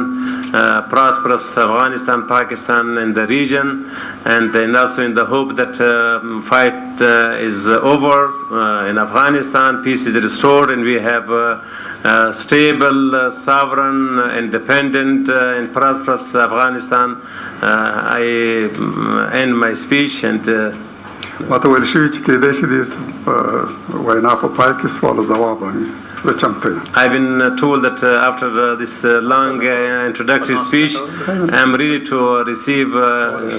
Speaker 7: prosperous Afghanistan, Pakistan in the region, and also in the hope that fight is over in Afghanistan, peace is restored, and we have stable, sovereign, independent, and prosperous Afghanistan. I end my speech and
Speaker 6: ماته ویل شوي چې کېدای شي د وینا په پای کې سوال او ځواب وي. زه چمتو یم.
Speaker 7: I've been told that after this long introductory speech, I am ready to receive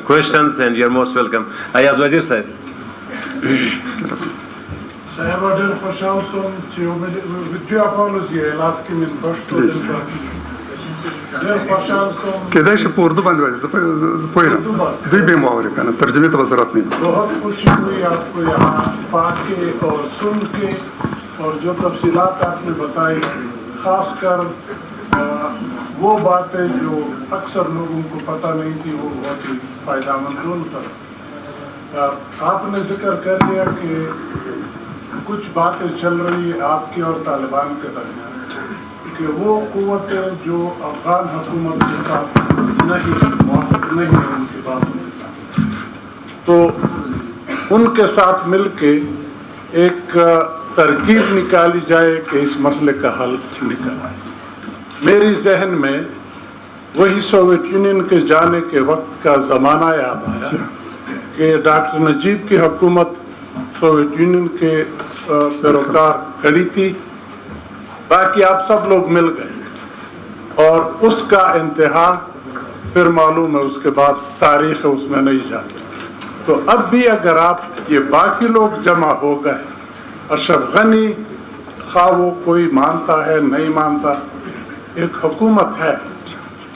Speaker 7: questions, and you're most welcome. Ayaz Wazir Sahib.
Speaker 8: Sahib, ډېر خوشحال شوم چې with your apology, I'll ask him in Pashto. ډېر خوشحال شوم.
Speaker 6: کېدای شي په اردو باندې وایي، زه پوهېږم دوی به یې واوري که نه، ترجمې ته به ضرورت نه وي.
Speaker 8: بہت خوشی ہوئی آپ کو یہاں پا کے اور سن کے، اور جو تفصیلات آپ نے بتائی، خاص کر وہ باتیں جو اکثر لوگوں کو پتہ نہیں تھی، وہ بہت ہی فائدہ مند تھا. آپ نے ذکر کر دیا کہ کچھ باتیں چل رہی ہیں آپ کے اور طالبان کے درمیان، کہ وہ قوتیں جو افغان حکومت کے ساتھ نہیں موافق نہیں ہیں ان کی باتوں کے ساتھ، تو ان کے ساتھ مل کے ایک ترکیب نکالی جائے کہ اس مسئلے کا حل نکل آئے. میری ذہن میں وہی سوویت یونین کے جانے کے وقت کا زمانہ یاد آیا کہ ڈاکٹر نجیب کی حکومت سوویت یونین کے پیروکار کھڑی تھی، باقی آپ سب لوگ مل گئے، اور اس کا انتہا پھر معلوم ہے، اس کے بعد تاریخ ہے اس میں نہیں جاتی. تو اب بھی اگر آپ یہ باقی لوگ جمع ہو گئے، اشرف غنی خواہ وہ کوئی مانتا ہے نہیں مانتا، ایک حکومت ہے،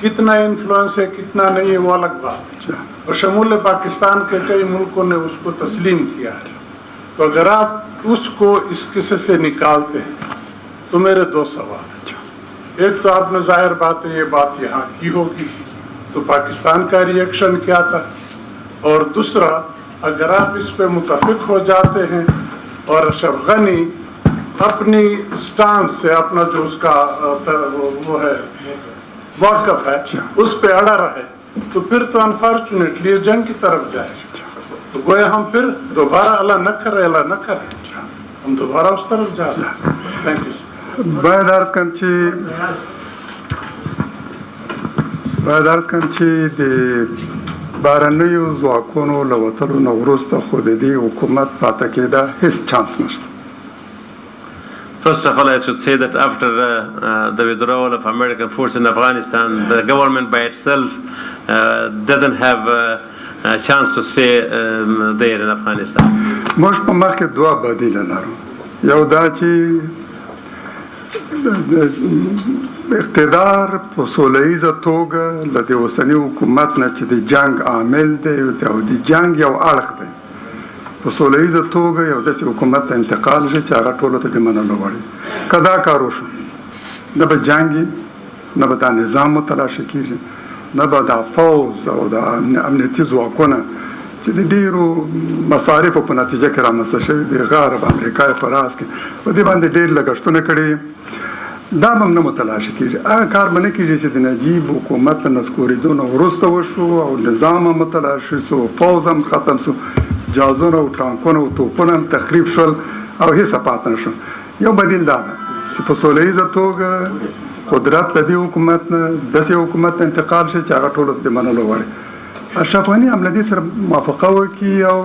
Speaker 8: کتنا انفلوئنس ہے کتنا نہیں ہے وہ الگ بات، اور شمول پاکستان کے کئی ملکوں نے اس کو تسلیم کیا ہے. تو اگر آپ اس کو اس قصے سے نکالتے ہیں تو میرے دو سوال ہیں. ایک تو آپ نے ظاہر بات ہے یہ بات یہاں کی ہوگی، تو پاکستان کا ریئیکشن کیا تھا، اور دوسرا اگر آپ اس پہ متفق ہو جاتے ہیں اور اشرف غنی اپنی سٹانس سے، اپنا جو اس کا وہ ہے موقف ہے، اس پہ اڑا رہے तो फिर तो unfortunately जंग की तरफ जाएगा। तो गोया हम फिर दोबारा अल्लाह न करे हम दोबारा उस तरफ जा रहे हैं। Thank you.
Speaker 6: باید عرض کړم چې د بهرنیو ځواکونو له وتلو نه وروسته خو د دې حکومت پاتې کېدا هیڅ چانس نشته.
Speaker 7: First of all, I should say that after the withdrawal of American forces in Afghanistan, the government by itself doesn't have a chance to stay there in Afghanistan.
Speaker 6: موږ په مخ کې دوه بدیله لرو. یو دا چې اقتدار په سوله توګه له د اوسني حکومت نه چې د جنگ عامل دی او د جنگ یو اړخ دی په سوله توګه یو داسې حکومت ته انتقال شي چې هغه ټولو ته د منلو وړ وي. که دا کار وشو نه به جنګ نه به دا نظام متلاشي کېږي نه به دا فوز او د امنیتي ځواکونه چې د ډېرو مصارفو په نتیجه کې رامنځته شوي د غرب امریکا په راس کې په دې باندې ډېر لګښتونه کړي دا به هم نه متلاشي کېږي. هغه کار به نه کېږي چې د نجیب حکومت له نسکورېدو نه وروسته وشو او نظام هم متلاشي سو، فوز هم ختم سو، جهازونه او ټانکونه او توپونه هم تخریب شول او هېڅ پاتې نه شو. یو بدیل دا ده چې په سوله ییزه توګه قدرت له دې حکومت نه داسې حکومت ته انتقال شي چې هغه ټولو ته د منلو وړ وي. اشرف غني هم له دې سره موافقه وکړي او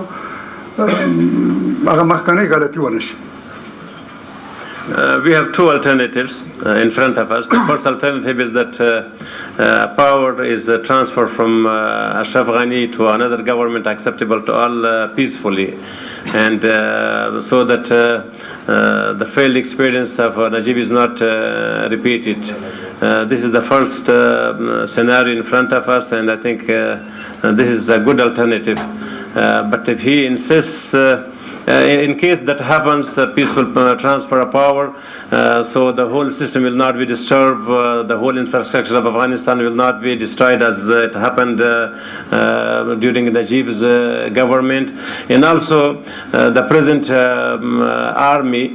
Speaker 6: هغه مخکنۍ غلطي ونه شي.
Speaker 7: We have two alternatives in front of us. The first alternative is that power is transferred from Ashraf Ghani to another government acceptable to all peacefully, and so that the failed experience of Najib is not repeated. This is the first scenario in front of us, and I think this is a good alternative. But if he insists, in case that happens, peaceful transfer of power, so the whole system will not be disturbed, the whole infrastructure of Afghanistan will not be destroyed as it happened during Najib's government. And also the present army,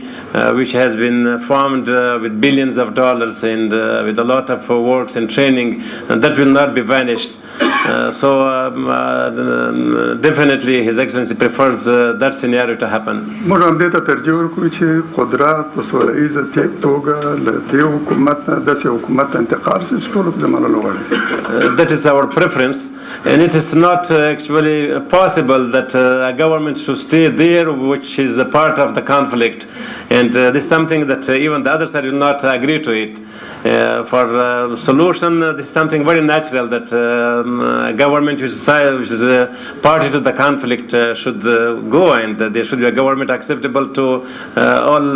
Speaker 7: which has been formed with billions of dollars and with a lot of works and training, and that will not be vanished. So definitely His Excellency prefers that scenario to happen.
Speaker 6: موږ هم دې ته ترجیح ورکوو چې قدرت په سوله ییزه توګه له دې حکومت نه داسې حکومت ته انتقال شي چې ټولو ته د منلو وړ وي.
Speaker 7: That is our preference, and it is not actually possible that a government should stay there which is a part of the conflict, and this is something that even the other side will not agree to it. For solution, this is something very natural that a government which is a party to the conflict should go, and there should be a government acceptable to all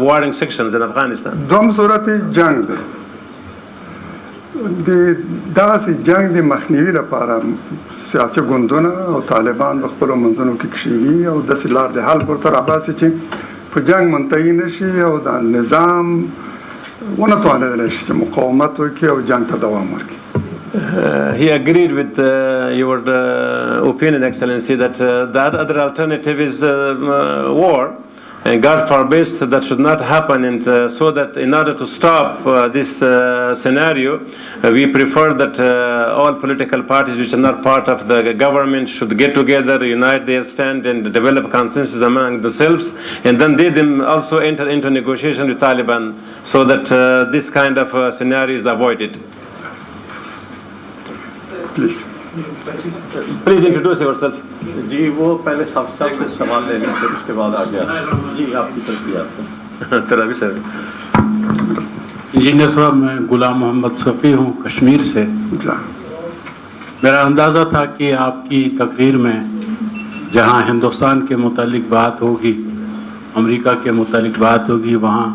Speaker 7: warring sections in Afghanistan.
Speaker 6: دوم صورت جنگ دی. د داسې جنگ د مخنیوي لپاره سیاسي ګوندونه او طالبان په خپلو منځونو کې کښېږي او داسې لار د حل پورته راباسي چې په جنگ منتهي نه شي او د نظام ونه توانېدلی شي چې مقاومت وکړي او جنگ ته دوام ورکړي.
Speaker 7: He agreed with your opinion, Excellency, that that other alternative is war. And God forbid that should not happen, and so that in order to stop this scenario, we prefer that all political parties which are not part of the government should get together, unite their stand, and develop consensus among themselves, and then they also enter into negotiation with Taliban, so that this kind of scenario is avoided. Please introduce yourself.
Speaker 2: जी वो पहले सबसे सवाल लेने थे उसके बाद आ गया जी आपकी तरफ
Speaker 7: तेरा भी सर
Speaker 9: इंजीनियर साहब मैं गुलाम मोहम्मद सफ़ी हूँ कश्मीर से। मेरा अंदाज़ा था कि आपकी तकरीर में जहाँ हिंदुस्तान के मुतालिक बात होगी, अमेरिका के मुतालिक बात होगी, वहाँ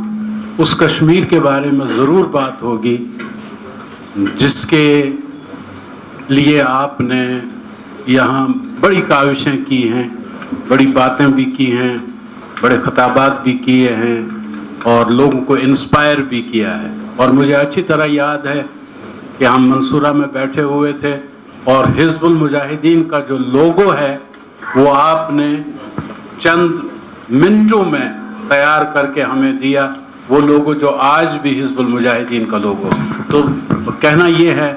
Speaker 9: उस कश्मीर के बारे में ज़रूर बात होगी जिसके लिए आपने यहाँ बड़ी काविशें की हैं, बड़ी बातें भी की हैं, बड़े खिताबात भी किए हैं और लोगों को इंस्पायर भी किया है। और मुझे अच्छी तरह याद है कि हम मंसूरा में बैठे हुए थे और हिज़्बुल मुजाहिदीन का जो लोगो है वो आपने चंद मिनटों में तैयार करके हमें दिया, वो लोगो जो आज भी हिज़्बुल मुजाहिदीन का लोगो। तो कहना ये है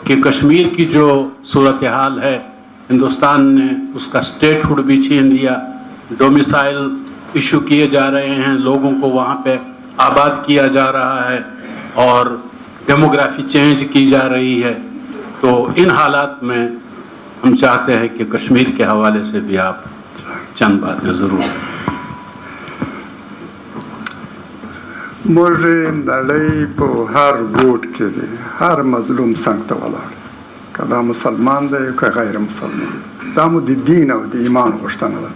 Speaker 9: कि कश्मीर की जो सूरत हाल है, हिंदुस्तान ने उसका स्टेटहुड भी छीन लिया, डोमिसाइल इशू किए जा रहे हैं, लोगों को वहाँ पे आबाद किया जा रहा है और डेमोग्राफी चेंज की जा रही है। तो इन हालात में हम चाहते हैं कि कश्मीर के हवाले से भी आप चंद बातें ज़रूर।
Speaker 6: मोरे नड़ई पो हर गोट के दे हर मजलूम संगत वाला कदा मुसलमान दे का गैर मुसलमान दामु दी दीन और दी ईमान गोश्ताना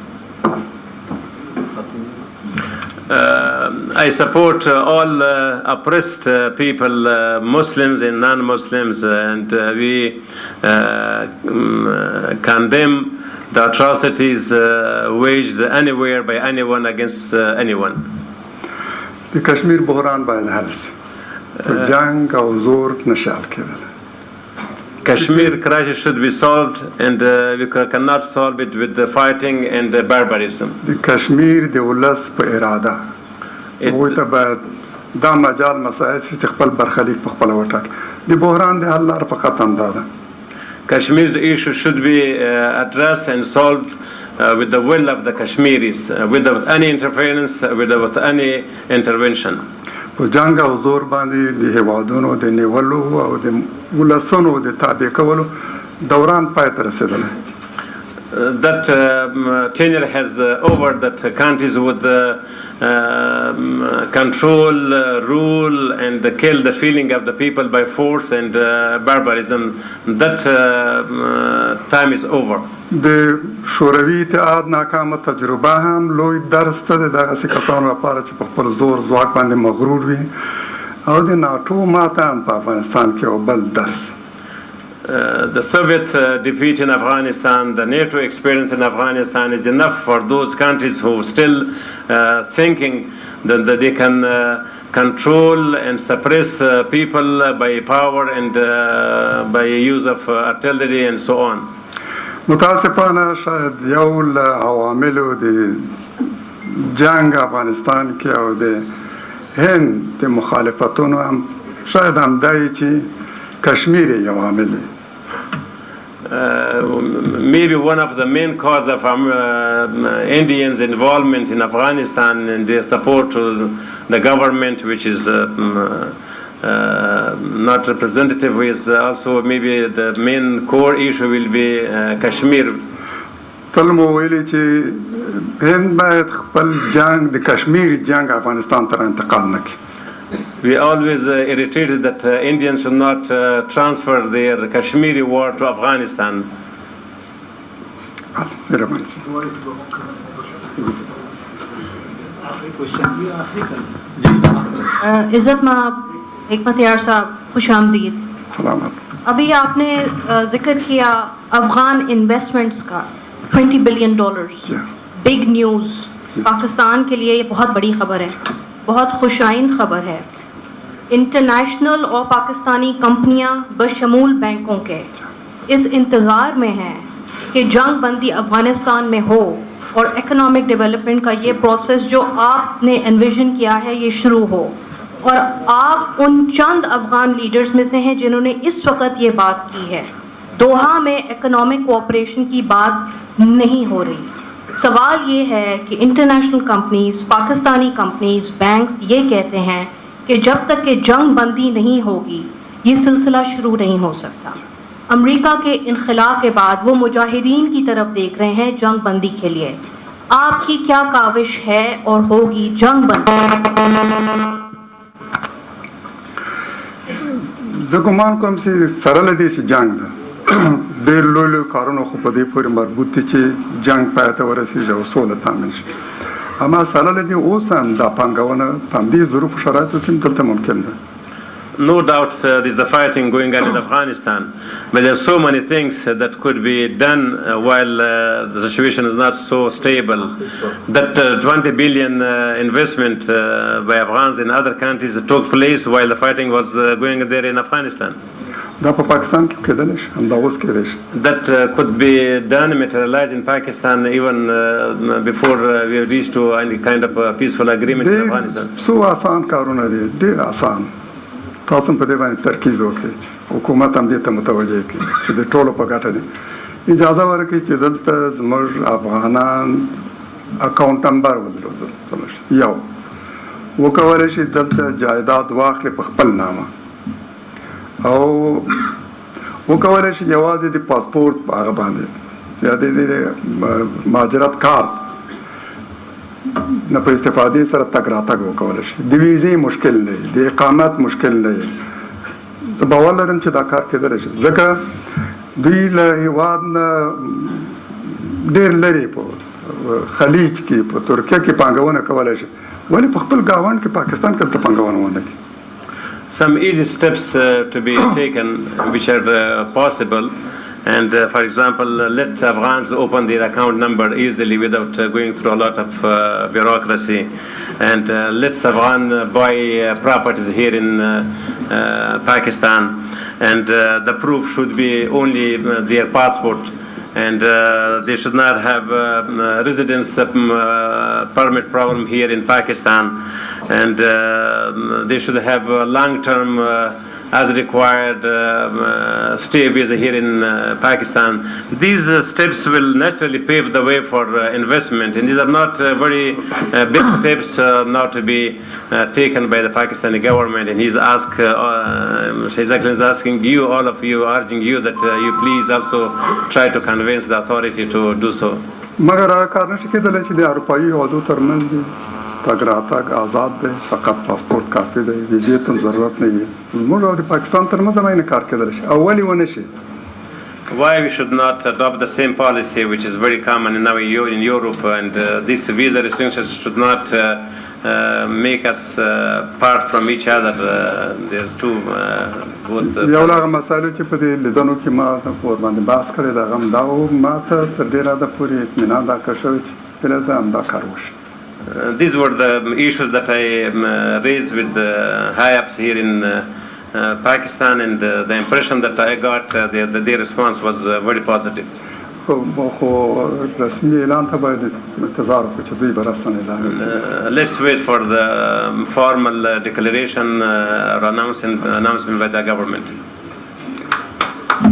Speaker 7: I support all oppressed people, Muslims and non-Muslims, and we condemn the atrocities waged anywhere by anyone against anyone.
Speaker 6: The Kashmir Bohran by the Hals. Jang or Zor Nashal Kedal.
Speaker 7: Kashmir crisis should be solved, and we cannot solve it with the fighting and the barbarism.
Speaker 6: The Kashmir the Ulas pa irada. وإذا بعد دا مجال مسائل تقبل برخليك بقبل وتاك. The Bohran the Allah فقط أندادا.
Speaker 7: Kashmir's issue should be addressed and solved with the will of the Kashmiris, without any interference, without any intervention.
Speaker 6: وجانگا حضور باندې د هوادونو د نیولو او د ولسونو د تابع کولو دوران پای ته رسیدلی.
Speaker 7: That tenure has over that countries would control, rule and kill the feeling of the people by force and barbarism. That time is over.
Speaker 6: د شوروي اتحاد ناکامه تجربه هم لوی درس ته د دغسې کسانو لپاره چې په خپل زور ځواک باندې مغرور وي او د ناټو ماته هم په افغانستان کې یو بل درس.
Speaker 7: The Soviet defeat in Afghanistan, the NATO experience in Afghanistan is enough for those countries who still thinking that they can control and suppress people by power and by use of artillery and so on.
Speaker 6: متاسفانه شاید یو له عواملو د جنگ افغانستان کې او د هند د مخالفتونو هم شاید همدای چې کشمیر یو عامل دی.
Speaker 7: Maybe one of the main cause of Indians' involvement in Afghanistan and their support to the government, which is not representative, is also maybe the main core issue will be Kashmir.
Speaker 6: تل مو ویلي چې هند باید خپل جنگ د کشمیر جنگ افغانستان ته انتقال نکړي.
Speaker 7: We always irritated that Indians should not transfer their Kashmiri war to Afghanistan.
Speaker 10: इज़्ज़त माब हिकमतयार साहब खुशामदीद. अभी आपने जिक्र किया Afghan investments का $20 billion. Big news. Pakistan के लिए ये बहुत बड़ी खबर है, बहुत खुशाइंद खबर है. इंटरनेशनल और पाकिस्तानी कंपनियां बशमूल बैंकों के इस इंतज़ार में हैं कि जंग बंदी अफ़गानिस्तान में हो और इकोनॉमिक डेवलपमेंट का ये प्रोसेस जो आपने एनविजन किया है ये शुरू हो. और आप उन चंद अफ़गान लीडर्स में से हैं जिन्होंने इस वक्त ये बात की है. दोहा में इकोनॉमिक कोऑपरेशन की बात नहीं हो रही. सवाल ये है कि international companies, Pakistani companies, banks ये कहते हैं कि जब तक कि जंग बंदी नहीं होगी ये सिलसिला शुरू नहीं हो सकता. अमेरिका के इनखला के बाद वो मुजाहिदीन की तरफ देख रहे हैं जंग बंदी के लिए. आपकी क्या काविश है और होगी जंग बंदी?
Speaker 6: زګومان کوم چې سره لدی چې جنگ ده ډېر لوی کارونه خو په دې پورې مربوط دي چې جنگ پای ته ورسیږي او سوله تامین شي. اما سره لدی اوس هم دا پانګونه په دې ظروف شرایطو کې دلته ممکن ده.
Speaker 7: No doubt there's a fighting going on in Afghanistan, but there's so many things that could be done while the situation is not so stable. That 20 billion investment by Afghans in other countries took place while the fighting was going there in Afghanistan.
Speaker 6: دا په پاکستان کې کېدل شي هم دا اوس کېدل شي.
Speaker 7: That could be done, materialized in Pakistan even before we reach to any kind of peaceful agreement in Afghanistan.
Speaker 6: سو آسان کارونه دي ډېر آسان. تاسو په دې باندې ترکیز وکړئ حکومت هم دې ته متوجه کړي چې د ټولو په ګټه دی اجازه ورکړئ چې دلته زموږ افغانان اکاونټ نمبر ودرول شي یو وکولی شي دلته جایداد واخلي په خپل نامه او وکولی شي یوازې د پاسپورت په هغه باندې یا د مهاجرت کارت نه په استفادې سره تګ راتګ وکولی شي د ویزې مشکل نه وي د اقامت مشکل نه وي زه باور لرم چې دا کار کېدلی شي ځکه دوی له هېواد نه ډېر لرې په خلیج کې په ترکیه کې پانګونه کولی شي ولې په خپل ګاونډ کې پاکستان کې دلته پانګونه ونه کړي
Speaker 7: Some easy steps to be taken which are possible. And for example, let Afghans open their account number easily without going through a lot of bureaucracy. And let Afghan buy properties here in Pakistan. And the proof should be only their passport. And they should not have residence permit problem here in Pakistan. And they should have long-term as required stay visa here in Pakistan. These steps will naturally pave the way for investment, and these are not very big steps now to be taken by the Pakistani government. And His Excellency is asking you, all of you, urging you that you please also try to convince the authority to do so.
Speaker 6: مگر هغه کار نشي کېدلی چې د اروپایي هېوادو ترمنځ دي تګ راتګ آزاد دی فقط پاسپورت کافي دی ویزې ته هم ضرورت نه وي زموږ او د پاکستان ترمنځ هم نه کار کېدلی شي او ولې ونه شي
Speaker 7: Why we should not adopt the same policy which is very common now in Europe, and these visa restrictions should not make us part from each other. There's two both.
Speaker 6: یو له هغه مسایلو چې په دې لیدنو کې ما ورباندې بحث کړی د هغه هم دا و ما ته تر ډېره حده پورې اطمینان راکړی شوی چې هیله ده همدا کار وشي
Speaker 7: These were the issues that I raised with the high-ups here in Pakistan, and the impression that I got, their response was very positive.
Speaker 6: خو رسمي اعلان ته باید انتظار وکړو چې دوی به رسماً اعلان وکړي
Speaker 7: Let's wait for the formal declaration or announcement by the government.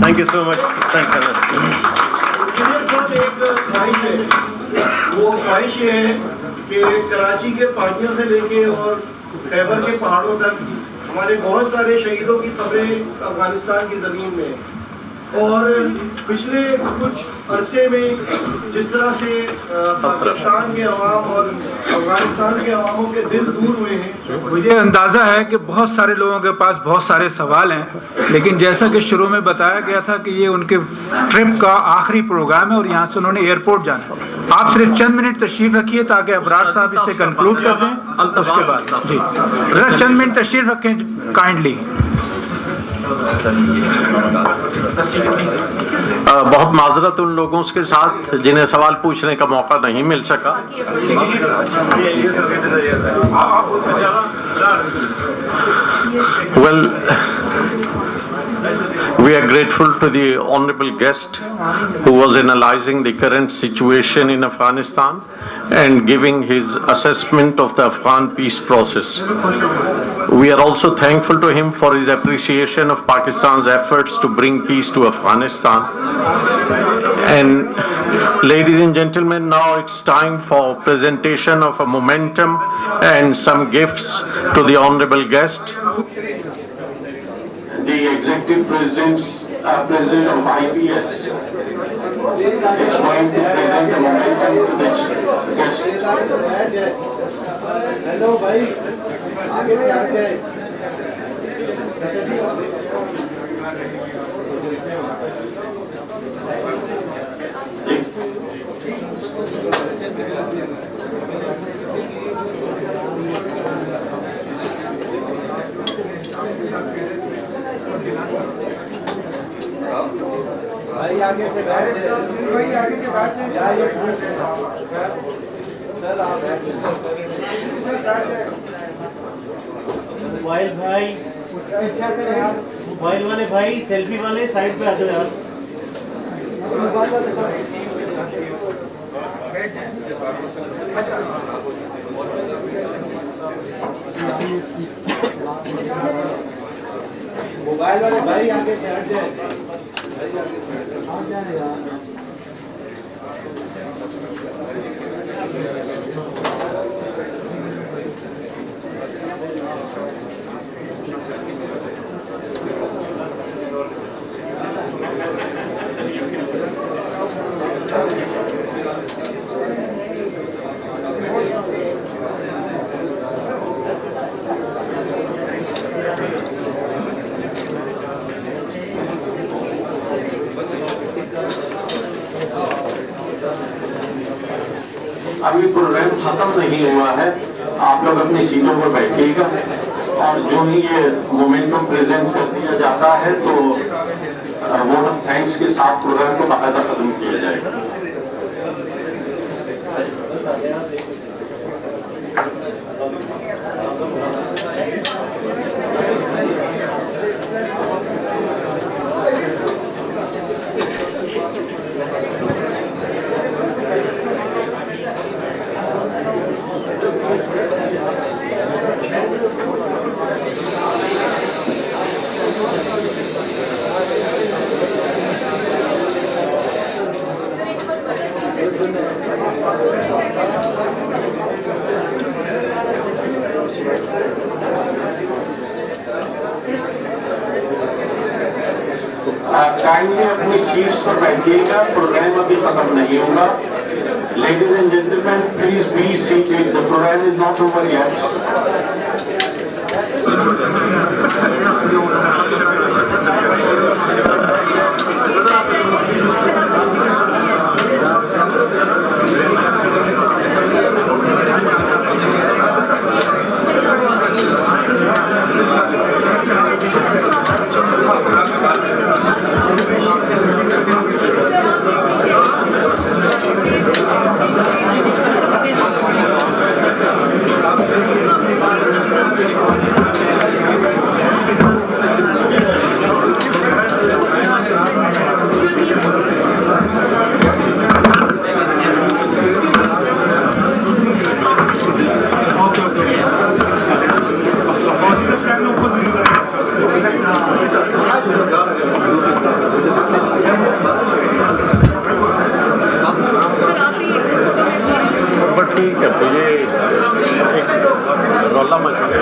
Speaker 7: Thank you so much. Thanks, Anand.
Speaker 8: वो ख्वाहिश है कि कराची के पहाड़ियों से लेके और खैबर के पहाड़ों तक हमारे बहुत सारे शहीदों की खबरें अफगानिस्तान की ज़मीन में और पिछले कुछ अरसे में जिस तरह से पाकिस्तान के अवाम और अफगानिस्तान के अवामों के दिल दूर हुए हैं
Speaker 5: मुझे अंदाज़ा है कि बहुत सारे लोगों के पास बहुत सारे सवाल हैं लेकिन जैसा कि शुरू में बताया गया था कि ये उनके ट्रिप का आखिरी प्रोग्राम है और यहाँ से उन्होंने एयरपोर्ट जाना है आप सिर्फ चंद मिनट तशरीफ़ रखिए ताकि अबरार साहब इसे कंक्लूड कर दें उसके बाद जी ज़रा चंद मिनट तशरीफ़ रखें काइंडली
Speaker 2: बहुत माजरत उन लोगों के साथ जिन्हें सवाल पूछने का मौका नहीं मिल सका Well, we are grateful to the honorable guest who was analyzing the current situation in Afghanistan and giving his assessment of the Afghan peace process. We are also thankful to him for his appreciation of Pakistan's efforts to bring peace to Afghanistan. And ladies and gentlemen, now it's time for presentation of a momentum and some gifts to the honorable guest.
Speaker 11: The executive president of IPS is going to present a momentum to the guest.
Speaker 1: Hello, bhai. आगे से आगे. भाई आगे से बैठ जाइए. भाई आगे से बैठ जाइए. चल आप बैठ जाइए.
Speaker 12: मोबाइल भाई मोबाइल वाले भाई सेल्फी वाले साइड पे आ जाओ यार. मोबाइल वाले भाई आगे से हट जाए।
Speaker 11: अभी प्रोग्राम खत्म नहीं हुआ है, आप लोग अपनी सीटों पर बैठिएगा और जो ही ये मोमेंटम प्रेजेंट कर दिया जाता है तो वोट ऑफ थैंक्स के साथ प्रोग्राम को बाकायदा खत्म किया जाएगा। काइंडली अपनी सीट्स पर बैठिएगा, प्रोग्राम अभी खत्म नहीं होगा। Ladies and gentleman, please be seated, the program is not over yet.
Speaker 2: ठीक है, तो ये एक रौला मच गया।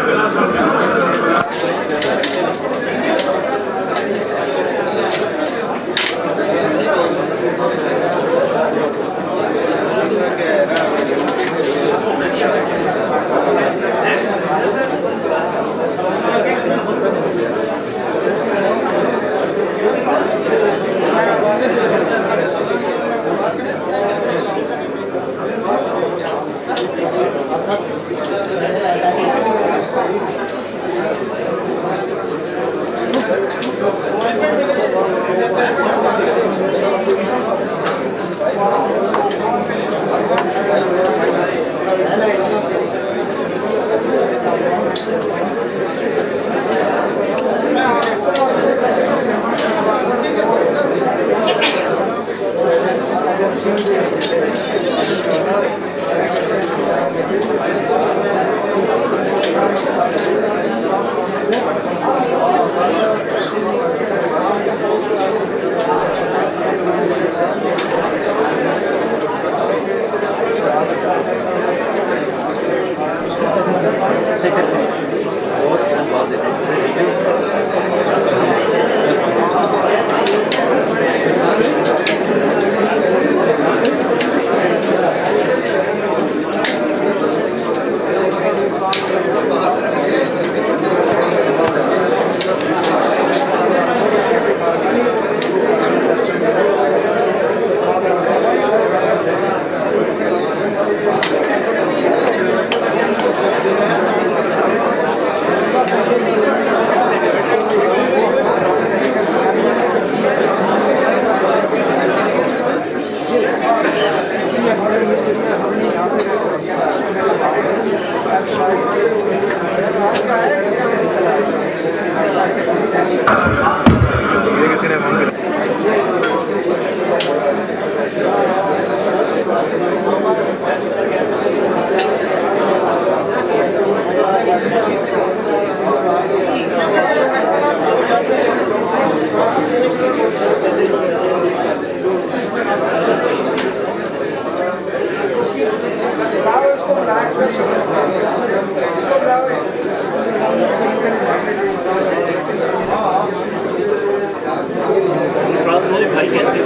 Speaker 12: कैसे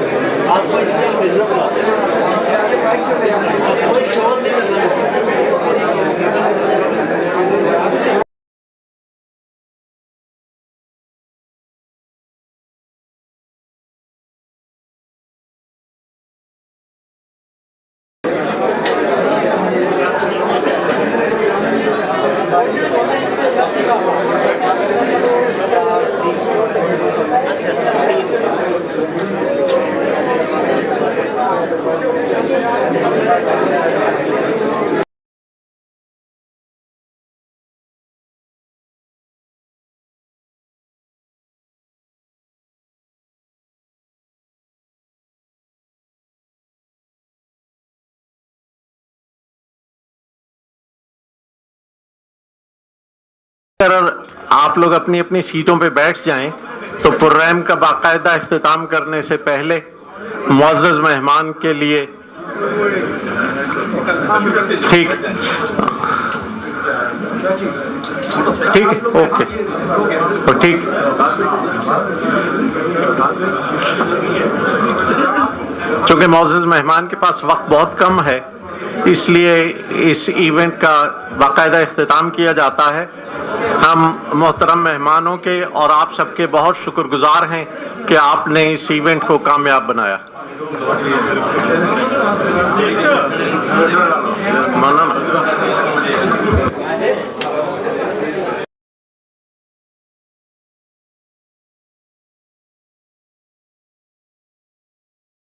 Speaker 12: आपको इसमें मिर्जा बुला कोई शोर नहीं करना।
Speaker 2: अगर आप लोग अपनी अपनी सीटों पे बैठ जाएं तो प्रोग्राम का बाकायदा इख्तिताम करने से पहले मुअज़्ज़ज़ मेहमान के लिए ठीक ओके ठीक चूंकि मुअज़्ज़ज़ मेहमान के पास वक्त बहुत कम है इसलिए इस इवेंट का बाकायदा इख्तिताम किया जाता है। हम मोहतरम मेहमानों के और आप सबके बहुत शुक्रगुजार हैं कि आपने इस इवेंट को कामयाब बनाया।